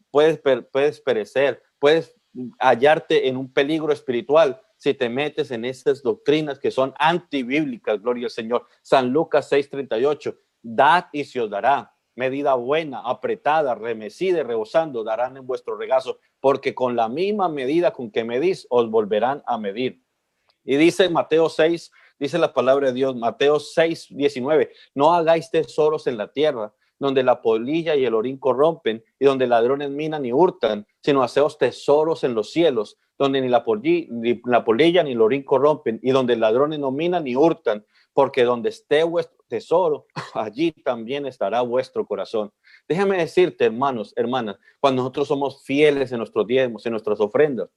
S3: puedes perecer, puedes hallarte en un peligro espiritual si te metes en estas doctrinas que son antibíblicas, gloria al Señor. San Lucas 6:38, dad y se os dará, medida buena, apretada, remecida y rebosando, darán en vuestro regazo, porque con la misma medida con que medís, os volverán a medir. Y dice Mateo 6, dice la palabra de Dios, Mateo 6:19, no hagáis tesoros en la tierra, donde la polilla y el orín corrompen, y donde ladrones minan y hurtan, sino haceos tesoros en los cielos, donde ni la polilla ni el orín corrompen, y donde ladrones no minan ni hurtan, porque donde esté vuestro tesoro, allí también estará vuestro corazón. Déjame decirte, hermanos, hermanas, cuando nosotros somos fieles en nuestros diezmos, en nuestras ofrendas,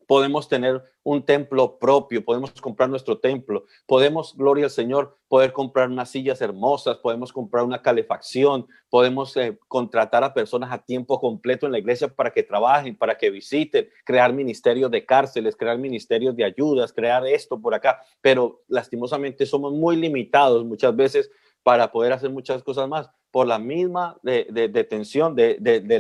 S3: podemos tener un templo propio, podemos comprar nuestro templo, podemos, gloria al Señor, poder comprar unas sillas hermosas, podemos comprar una calefacción, podemos contratar a personas a tiempo completo en la iglesia para que trabajen, para que visiten, crear ministerios de cárceles, crear ministerios de ayudas, crear esto por acá, pero lastimosamente somos muy limitados muchas veces para poder hacer muchas cosas más por la misma tensión de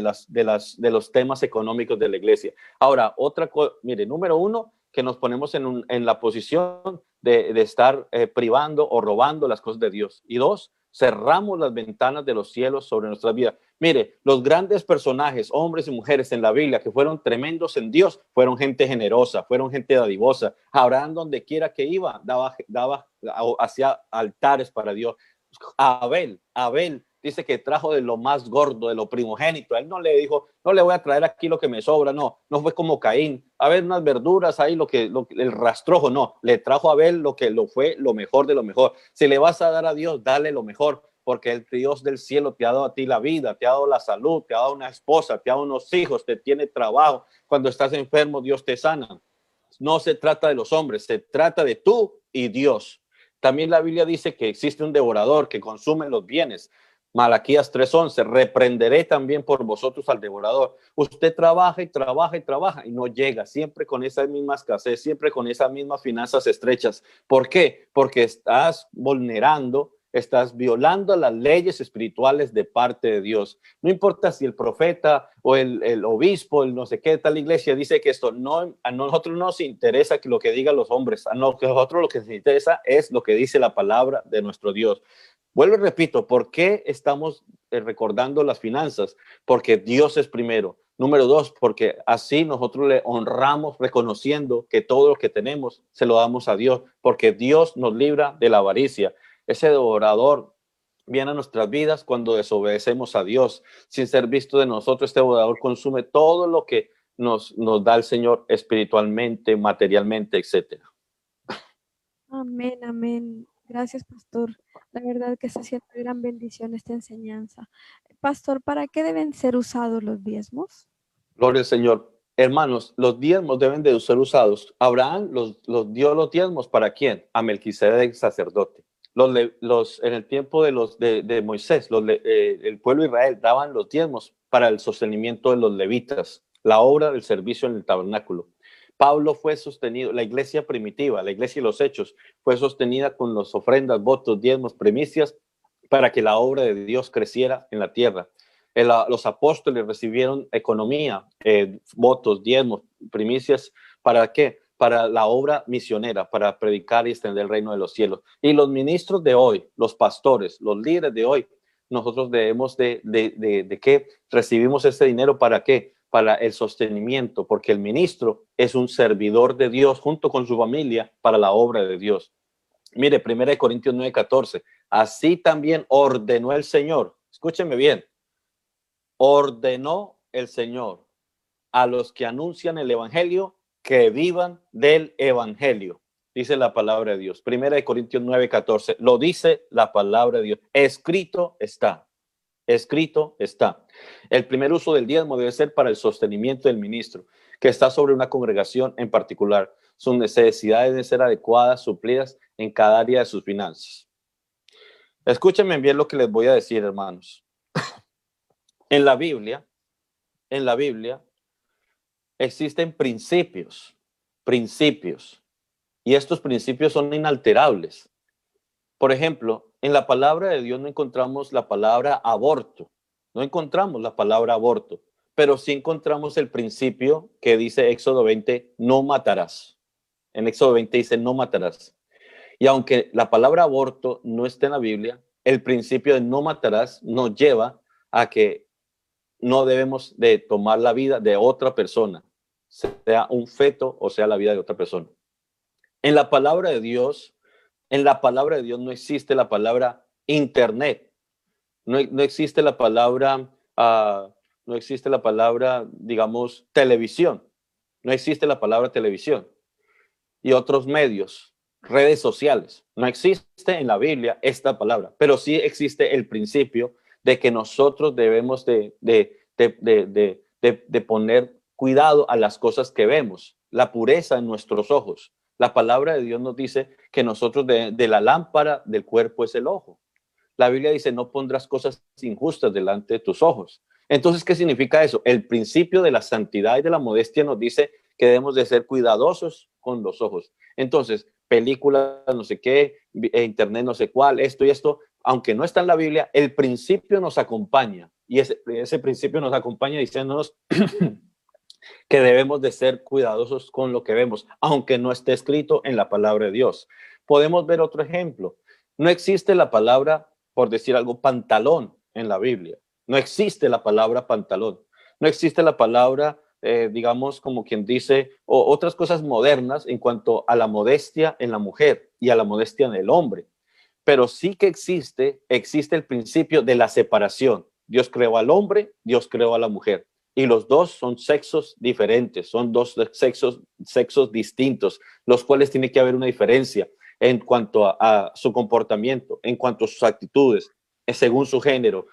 S3: los temas económicos de la iglesia. Ahora, otra cosa, mire, número uno, que nos ponemos en la posición de estar privando o robando las cosas de Dios. Y dos, cerramos las ventanas de los cielos sobre nuestra vida. Mire, los grandes personajes, hombres y mujeres en la Biblia que fueron tremendos en Dios, fueron gente generosa, fueron gente dadivosa. Abraham, donde quiera que iba, daba hacia altares para Dios. Abel dice que trajo de lo más gordo, de lo primogénito. Él no le dijo, no le voy a traer aquí lo que me sobra, no fue como Caín, a ver unas verduras ahí, el rastrojo, no, le trajo a Abel fue lo mejor de lo mejor. Si le vas a dar a Dios, dale lo mejor, porque el Dios del cielo te ha dado a ti la vida, te ha dado la salud, te ha dado una esposa, te ha dado unos hijos, te tiene trabajo. Cuando estás enfermo, Dios te sana. No se trata de los hombres, se trata de tú y Dios. También la Biblia dice que existe un devorador que consume los bienes. Malaquías 3:11, reprenderé también por vosotros al devorador. Usted trabaja y trabaja y trabaja y no llega, siempre con esa misma escasez, siempre con esas mismas finanzas estrechas. ¿Por qué? Porque estás vulnerando, estás violando las leyes espirituales de parte de Dios. No importa si el profeta o el obispo, el no sé qué tal iglesia dice que esto, no, a nosotros no nos interesa que lo que digan los hombres, a nosotros lo que nos interesa es lo que dice la palabra de nuestro Dios. Vuelvo y repito, ¿por qué estamos recordando las finanzas? Porque Dios es primero. Número dos, porque así nosotros le honramos reconociendo que todo lo que tenemos se lo damos a Dios, porque Dios nos libra de la avaricia. Ese devorador viene a nuestras vidas cuando desobedecemos a Dios. Sin ser visto de nosotros, este devorador consume todo lo que nos da el Señor espiritualmente, materialmente, etcétera.
S2: Amén, amén. Gracias, pastor. La verdad que está siendo de gran bendición esta enseñanza. Pastor, ¿para qué deben ser usados los diezmos?
S3: Gloria al Señor. Hermanos, los diezmos deben de ser usados. Abraham los dio los diezmos, ¿para quién? A Melquisedec, sacerdote. En el tiempo de Moisés, el pueblo de Israel daban los diezmos para el sostenimiento de los levitas, la obra del servicio en el tabernáculo. Pablo fue sostenido, la iglesia primitiva, la iglesia de los hechos, fue sostenida con las ofrendas, votos, diezmos, primicias, para que la obra de Dios creciera en la tierra. Los apóstoles recibieron economía, votos, diezmos, primicias, ¿para qué? Para la obra misionera, para predicar y extender el reino de los cielos. Y los ministros de hoy, los pastores, los líderes de hoy, nosotros debemos de que recibimos ese dinero, ¿para qué? Para el sostenimiento, porque el ministro es un servidor de Dios junto con su familia para la obra de Dios. Mire, 1 Corintios 9:14, así también ordenó el Señor, escúcheme bien, ordenó el Señor a los que anuncian el evangelio que vivan del evangelio, dice la palabra de Dios. 1 Corintios 9:14, lo dice la palabra de Dios, escrito está. Escrito está. El primer uso del diezmo debe ser para el sostenimiento del ministro, que está sobre una congregación en particular. Sus necesidades deben ser adecuadas, suplidas en cada área de sus finanzas. Escúchenme bien lo que les voy a decir, hermanos. En la Biblia existen principios, y estos principios son inalterables. Por ejemplo, en la palabra de Dios no encontramos la palabra aborto, pero sí encontramos el principio que dice Éxodo 20, no matarás. En Éxodo 20 dice, no matarás. Y aunque la palabra aborto no está en la Biblia, el principio de no matarás nos lleva a que no debemos de tomar la vida de otra persona, sea un feto o sea la vida de otra persona. En la palabra de Dios no existe la palabra internet, no existe la palabra, digamos, televisión, no existe la palabra televisión y otros medios, redes sociales. No existe en la Biblia esta palabra, pero sí existe el principio de que nosotros debemos de poner cuidado a las cosas que vemos, la pureza en nuestros ojos. La palabra de Dios nos dice que nosotros de la lámpara del cuerpo es el ojo. La Biblia dice, no pondrás cosas injustas delante de tus ojos. Entonces, ¿qué significa eso? El principio de la santidad y de la modestia nos dice que debemos de ser cuidadosos con los ojos. Entonces, películas, no sé qué, internet, no sé cuál, esto y esto, aunque no está en la Biblia, el principio nos acompaña. Y ese principio nos acompaña diciéndonos que debemos de ser cuidadosos con lo que vemos, aunque no esté escrito en la palabra de Dios. Podemos ver otro ejemplo. No existe la palabra, por decir algo, pantalón en la Biblia. No existe la palabra pantalón. No existe la palabra, digamos, como quien dice, o otras cosas modernas en cuanto a la modestia en la mujer y a la modestia en el hombre. Pero sí que existe el principio de la separación. Dios creó al hombre, Dios creó a la mujer. Y los dos son sexos diferentes, son dos sexos distintos, los cuales tiene que haber una diferencia en cuanto a su comportamiento, en cuanto a sus actitudes, según su género,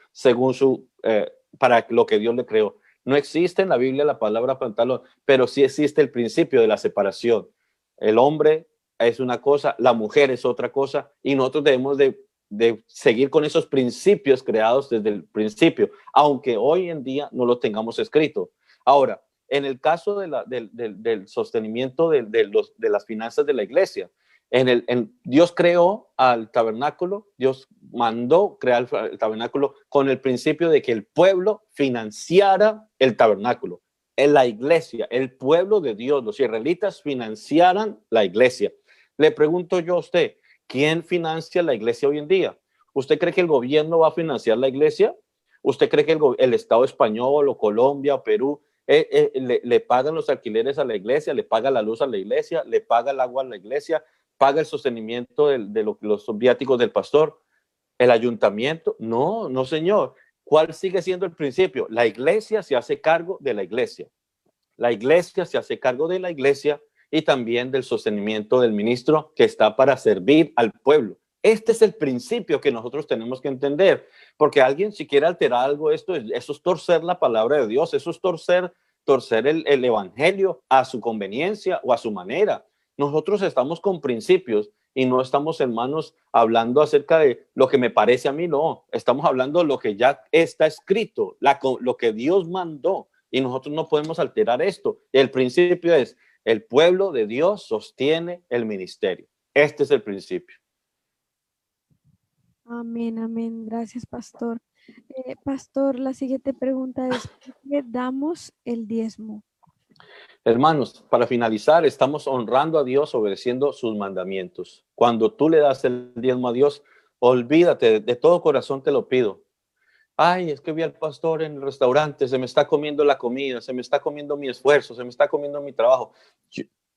S3: para lo que Dios le creó. No existe en la Biblia la palabra pantalón, pero sí existe el principio de la separación. El hombre es una cosa, la mujer es otra cosa, y nosotros debemos de seguir con esos principios creados desde el principio, aunque hoy en día no lo tengamos escrito. Ahora, en el caso del sostenimiento de las finanzas de la iglesia, Dios creó al tabernáculo, Dios mandó crear el tabernáculo con el principio de que el pueblo financiara el tabernáculo. En la iglesia, el pueblo de Dios, los israelitas financiaran la iglesia. Le pregunto yo a usted, ¿quién financia la iglesia hoy en día? ¿Usted cree que el gobierno va a financiar la iglesia? ¿Usted cree que el Estado español o Colombia o Perú le pagan los alquileres a la iglesia, le paga la luz a la iglesia, le paga el agua a la iglesia, paga el sostenimiento de los viáticos del pastor, el ayuntamiento? No, no, señor. ¿Cuál sigue siendo el principio? La iglesia se hace cargo de la iglesia. La iglesia se hace cargo de la iglesia y también del sostenimiento del ministro que está para servir al pueblo. Este es el principio que nosotros tenemos que entender, porque alguien si quiere alterar algo, eso es torcer la palabra de Dios, eso es torcer el evangelio a su conveniencia o a su manera. Nosotros estamos con principios Y no estamos, hermanos, hablando acerca de lo que me parece a mí, no. Estamos hablando de lo que ya está escrito, lo que Dios mandó. Y nosotros no podemos alterar esto. El principio es, el pueblo de Dios sostiene el ministerio. Este es el principio.
S2: Amén, amén. Gracias, pastor. Pastor, la siguiente pregunta es, ¿por qué damos el diezmo?
S3: Hermanos, para finalizar, estamos honrando a Dios obedeciendo sus mandamientos. Cuando tú le das el diezmo a Dios, olvídate, de todo corazón te lo pido. Ay, es que vi al pastor en el restaurante, se me está comiendo la comida, se me está comiendo mi esfuerzo, se me está comiendo mi trabajo.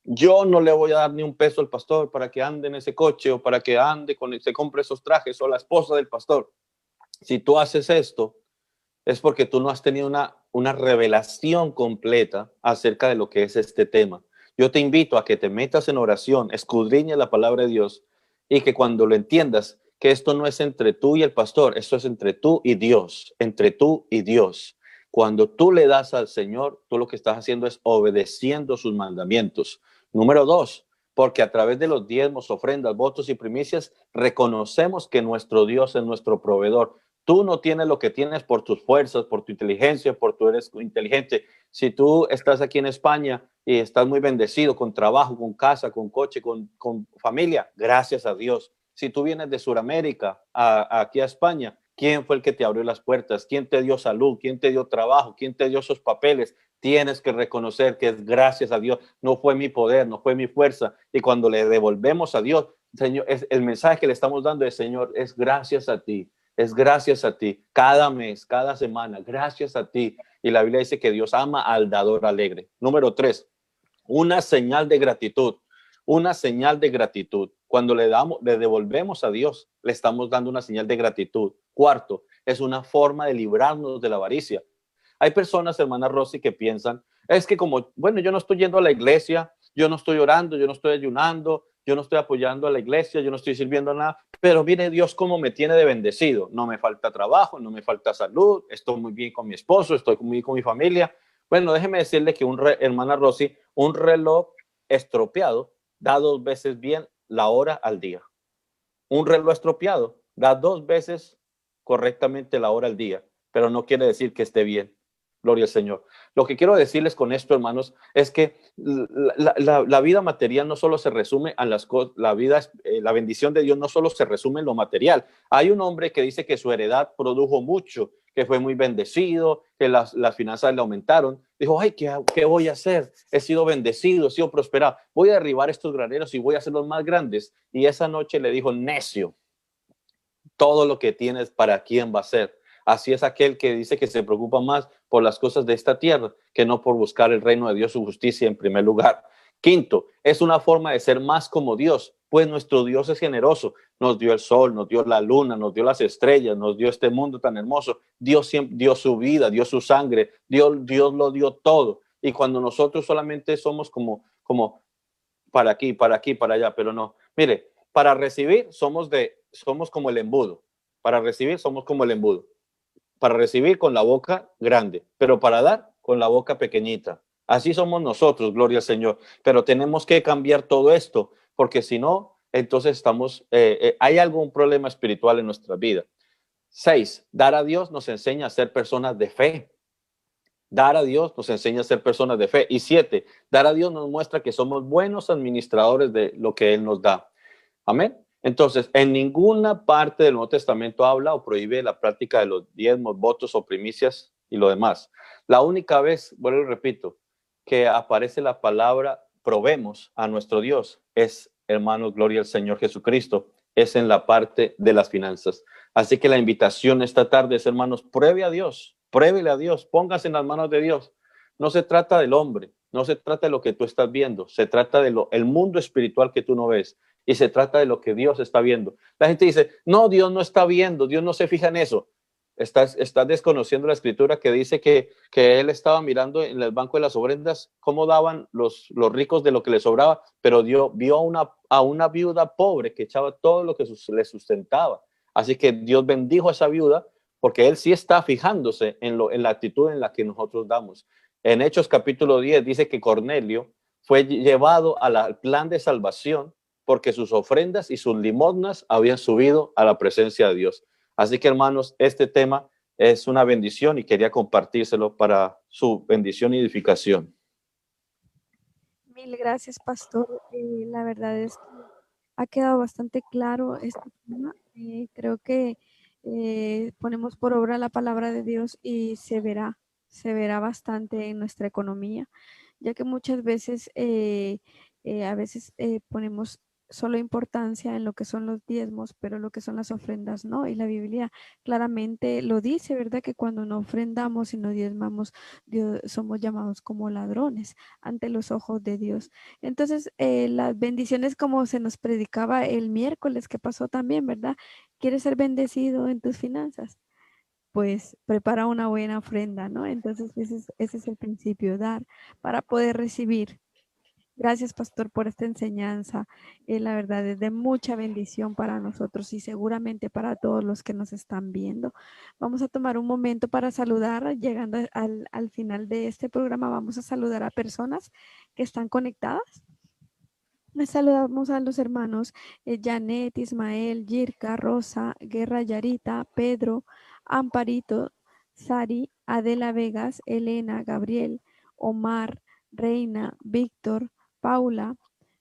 S3: Yo no le voy a dar ni un peso al pastor para que ande en ese coche o para que ande se compre esos trajes, o la esposa del pastor. Si tú haces esto, es porque tú no has tenido una revelación completa acerca de lo que es este tema. Yo te invito a que te metas en oración, escudriñe la palabra de Dios y que cuando lo entiendas, que esto no es entre tú y el pastor, esto es entre tú y Dios, entre tú y Dios. Cuando tú le das al Señor, tú lo que estás haciendo es obedeciendo sus mandamientos. Número 2, porque a través de los diezmos, ofrendas, votos y primicias, reconocemos que nuestro Dios es nuestro proveedor. Tú no tienes lo que tienes por tus fuerzas, por tu inteligencia, por tu eres inteligente. Si tú estás aquí en España y estás muy bendecido con trabajo, con casa, con coche, con familia, gracias a Dios. Si tú vienes de Sudamérica aquí a España, ¿quién fue el que te abrió las puertas? ¿Quién te dio salud? ¿Quién te dio trabajo? ¿Quién te dio esos papeles? Tienes que reconocer que es gracias a Dios. No fue mi poder, no fue mi fuerza. Y cuando le devolvemos a Dios, Señor, el mensaje que le estamos dando es, Señor, es gracias a ti. Es gracias a ti, cada mes, cada semana, gracias a ti. Y la Biblia dice que Dios ama al dador alegre. Número 3, una señal de gratitud. Una señal de gratitud. Cuando le devolvemos a Dios, le estamos dando una señal de gratitud. 4, es una forma de librarnos de la avaricia. Hay personas, hermana Rosy, que piensan, es que como, bueno, yo no estoy yendo a la iglesia, yo no estoy orando, yo no estoy ayunando, yo no estoy apoyando a la iglesia, yo no estoy sirviendo a nada, pero mire Dios cómo me tiene de bendecido. No me falta trabajo, no me falta salud, estoy muy bien con mi esposo, estoy muy bien con mi familia. Bueno, déjeme decirle que hermana Rosy, un reloj estropeado da 2 veces bien la hora al día. Un reloj estropeado da 2 veces correctamente la hora al día, pero no quiere decir que esté bien. Gloria al Señor. Lo que quiero decirles con esto, hermanos, es que la vida material no solo se resume a las cosas, la bendición de Dios no solo se resume en lo material. Hay un hombre que dice que su heredad produjo mucho, que fue muy bendecido, que las finanzas le aumentaron. Dijo, ay, ¿qué voy a hacer? He sido bendecido, he sido prosperado. Voy a derribar estos graneros y voy a hacerlos más grandes. Y esa noche le dijo, necio, todo lo que tienes, ¿para quién va a ser? Así es aquel que dice que se preocupa más por las cosas de esta tierra que no por buscar el reino de Dios, su justicia en primer lugar. 5, es una forma de ser más como Dios, pues nuestro Dios es generoso. Nos dio el sol, nos dio la luna, nos dio las estrellas, nos dio este mundo tan hermoso. Dios siempre dio su vida, dio su sangre, Dios lo dio todo. Y cuando nosotros solamente somos como para aquí, para allá, pero no. Mire, para recibir somos como el embudo. Para recibir somos como el embudo. Para recibir con la boca grande, pero para dar con la boca pequeñita. Así somos nosotros, gloria al Señor. Pero tenemos que cambiar todo esto, porque si no, entonces hay algún problema espiritual en nuestra vida. 6, dar a Dios nos enseña a ser personas de fe. Dar a Dios nos enseña a ser personas de fe. Y 7, dar a Dios nos muestra que somos buenos administradores de lo que Él nos da. Amén. Entonces, en ninguna parte del Nuevo Testamento habla o prohíbe la práctica de los diezmos, votos o primicias y lo demás. La única vez, vuelvo y repito, que aparece la palabra probemos a nuestro Dios es, hermanos, gloria al Señor Jesucristo, es en la parte de las finanzas. Así que la invitación esta tarde es, hermanos, pruébele a Dios, póngase en las manos de Dios. No se trata del hombre, no se trata de lo que tú estás viendo, se trata de el mundo espiritual que tú no ves. Y se trata de lo que Dios está viendo. La gente dice, no, Dios no está viendo, Dios no se fija en eso. Estás desconociendo la escritura que dice que él estaba mirando en el banco de las ofrendas cómo daban los ricos de lo que les sobraba, pero vio a una viuda pobre que echaba todo lo que le sustentaba. Así que Dios bendijo a esa viuda porque él sí está fijándose en la actitud en la que nosotros damos. En Hechos capítulo 10 dice que Cornelio fue llevado al plan de salvación porque sus ofrendas y sus limosnas habían subido a la presencia de Dios. Así que, hermanos, este tema es una bendición y quería compartírselo para su bendición y edificación.
S2: Mil gracias, pastor. La verdad es que ha quedado bastante claro este tema. Creo que ponemos por obra la palabra de Dios y se verá bastante en nuestra economía, ya que muchas veces, a veces ponemos solo importancia en lo que son los diezmos, pero lo que son las ofrendas no. Y la Biblia claramente lo dice, ¿verdad? Que cuando no ofrendamos y no diezmamos, somos llamados como ladrones ante los ojos de Dios. Entonces, las bendiciones como se nos predicaba el miércoles que pasó también, ¿verdad? ¿Quieres ser bendecido en tus finanzas? Pues prepara una buena ofrenda, ¿no? Entonces, ese es el principio, dar para poder recibir. Gracias, pastor, por esta enseñanza. La verdad es de mucha bendición para nosotros y seguramente para todos los que nos están viendo. Vamos a tomar un momento para saludar. Llegando al final de este programa, vamos a saludar a personas que están conectadas. Saludamos a los hermanos Janet, Ismael, Yirka, Rosa, Guerra Yarita, Pedro, Amparito, Sari, Adela Vegas, Elena, Gabriel, Omar, Reina, Víctor, Paula,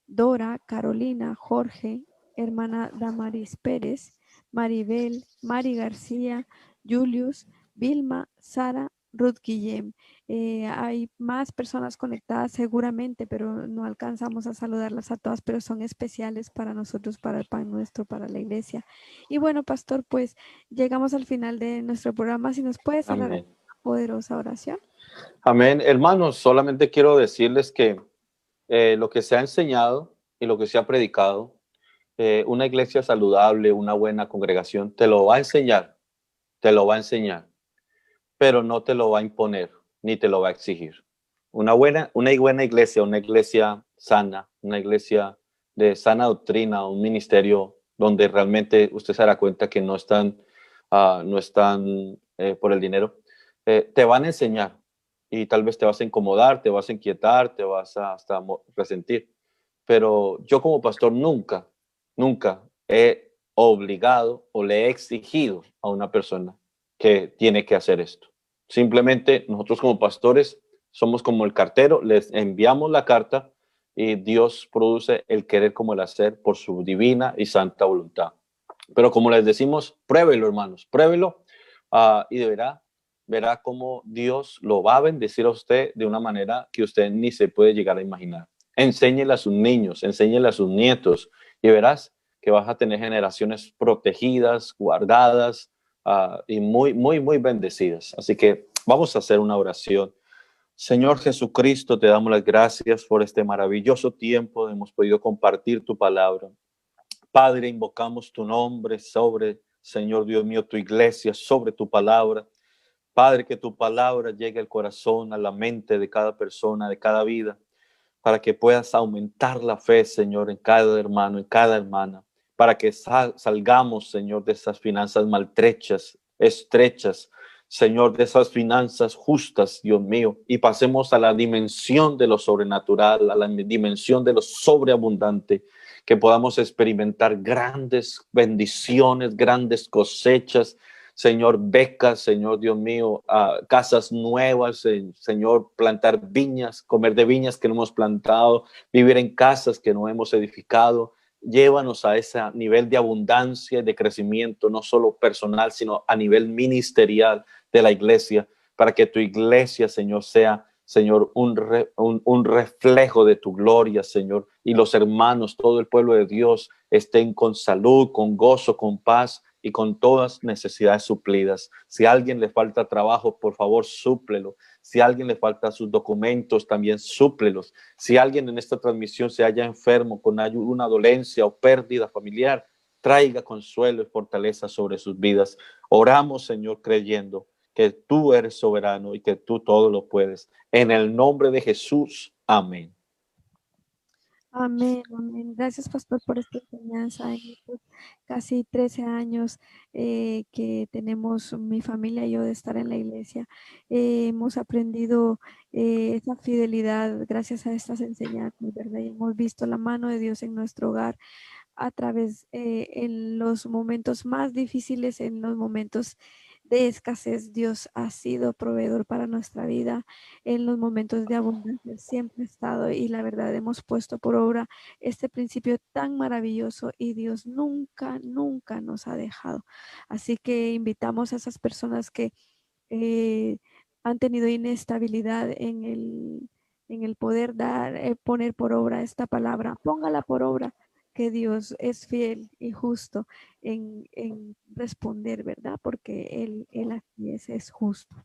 S2: Dora, Carolina, Jorge, hermana Damaris Pérez, Maribel, Mari García, Julius, Vilma, Sara, Ruth Guillem. Hay más personas conectadas seguramente, pero no alcanzamos a saludarlas a todas, pero son especiales para nosotros, para el pan nuestro, para la iglesia. Y bueno, pastor, pues llegamos al final de nuestro programa. Si nos puede cerrar
S3: Amén.
S2: una poderosa oración.
S3: Amén. Hermanos, solamente quiero decirles que lo que se ha enseñado y lo que se ha predicado, una iglesia saludable, una buena congregación, te lo va a enseñar, te lo va a enseñar, pero no te lo va a imponer, ni te lo va a exigir. Una buena iglesia, una iglesia sana, una iglesia de sana doctrina, un ministerio donde realmente usted se dará cuenta que no están, no están por el dinero, te van a enseñar y tal vez te vas a incomodar, te vas a inquietar, te vas a hasta resentir. Pero yo como pastor nunca he obligado o le he exigido a una persona que tiene que hacer esto. Simplemente nosotros como pastores somos como el cartero, les enviamos la carta y Dios produce el querer como el hacer por su divina y santa voluntad. Pero como les decimos, pruébelo, hermanos, pruébelo y verá cómo Dios lo va a bendecir a usted de una manera que usted ni se puede llegar a imaginar. Enséñele a sus niños, enséñele a sus nietos y verás que vas a tener generaciones protegidas, guardadas y muy bendecidas. Así que vamos a hacer una oración. Señor Jesucristo, te damos las gracias por este maravilloso tiempo. Hemos podido compartir tu palabra. Padre, invocamos tu nombre sobre, Señor Dios mío, tu iglesia, sobre tu palabra. Padre, que tu palabra llegue al corazón, a la mente de cada persona, de cada vida, para que puedas aumentar la fe, Señor, en cada hermano, en cada hermana, para que salgamos, Señor, de esas finanzas maltrechas, estrechas, Señor, de esas finanzas justas, Dios mío, y pasemos a la dimensión de lo sobrenatural, a la dimensión de lo sobreabundante, que podamos experimentar grandes bendiciones, grandes cosechas, Señor, becas, Señor Dios mío, casas nuevas, Señor, plantar viñas, comer de viñas que no hemos plantado, vivir en casas que no hemos edificado. Llévanos a ese nivel de abundancia y de crecimiento, no solo personal, sino a nivel ministerial de la iglesia, para que tu iglesia, Señor, sea, Señor, un reflejo de tu gloria, Señor, y los hermanos, todo el pueblo de Dios estén con salud, con gozo, con paz y con todas necesidades suplidas. Si a alguien le falta trabajo, por favor, súplelo. Si a alguien le falta sus documentos, también súplelos. Si alguien en esta transmisión se halla enfermo con una dolencia o pérdida familiar, traiga consuelo y fortaleza sobre sus vidas. Oramos, Señor, creyendo que tú eres soberano y que tú todo lo puedes. En el nombre de Jesús, amén.
S2: Amén, amén. Gracias, pastor, por esta enseñanza en estos casi 13 años que tenemos mi familia y yo de estar en la iglesia. Hemos aprendido esa fidelidad gracias a estas enseñanzas, ¿verdad? Y hemos visto la mano de Dios en nuestro hogar a través en los momentos más difíciles, en los momentos de escasez. Dios ha sido proveedor para nuestra vida. En los momentos de abundancia siempre ha estado, y la verdad hemos puesto por obra este principio tan maravilloso, y Dios nunca, nunca nos ha dejado. Así que invitamos a esas personas que eh, han tenido inestabilidad en el poder dar, poner por obra esta palabra. Póngala por obra, que Dios es fiel y justo en responder, ¿verdad? Porque Él así es justo.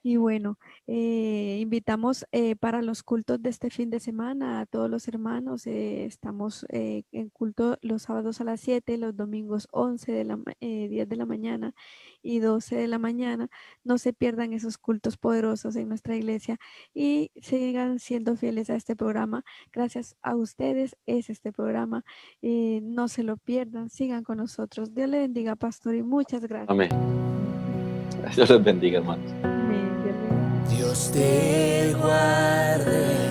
S2: Y bueno, invitamos para los cultos de este fin de semana a todos los hermanos. Estamos en culto los sábados a las 7, los domingos 10 de la mañana y 12 de la mañana. No se pierdan esos cultos poderosos en nuestra iglesia y sigan siendo fieles a este programa. Gracias a ustedes es este programa. No se lo pierdan, sigan con nosotros. Dios le bendiga, pastor, y muchas gracias.
S3: Amén. Dios les bendiga, hermanos.
S2: Amén. Dios le bendiga.
S1: Dios te guarde.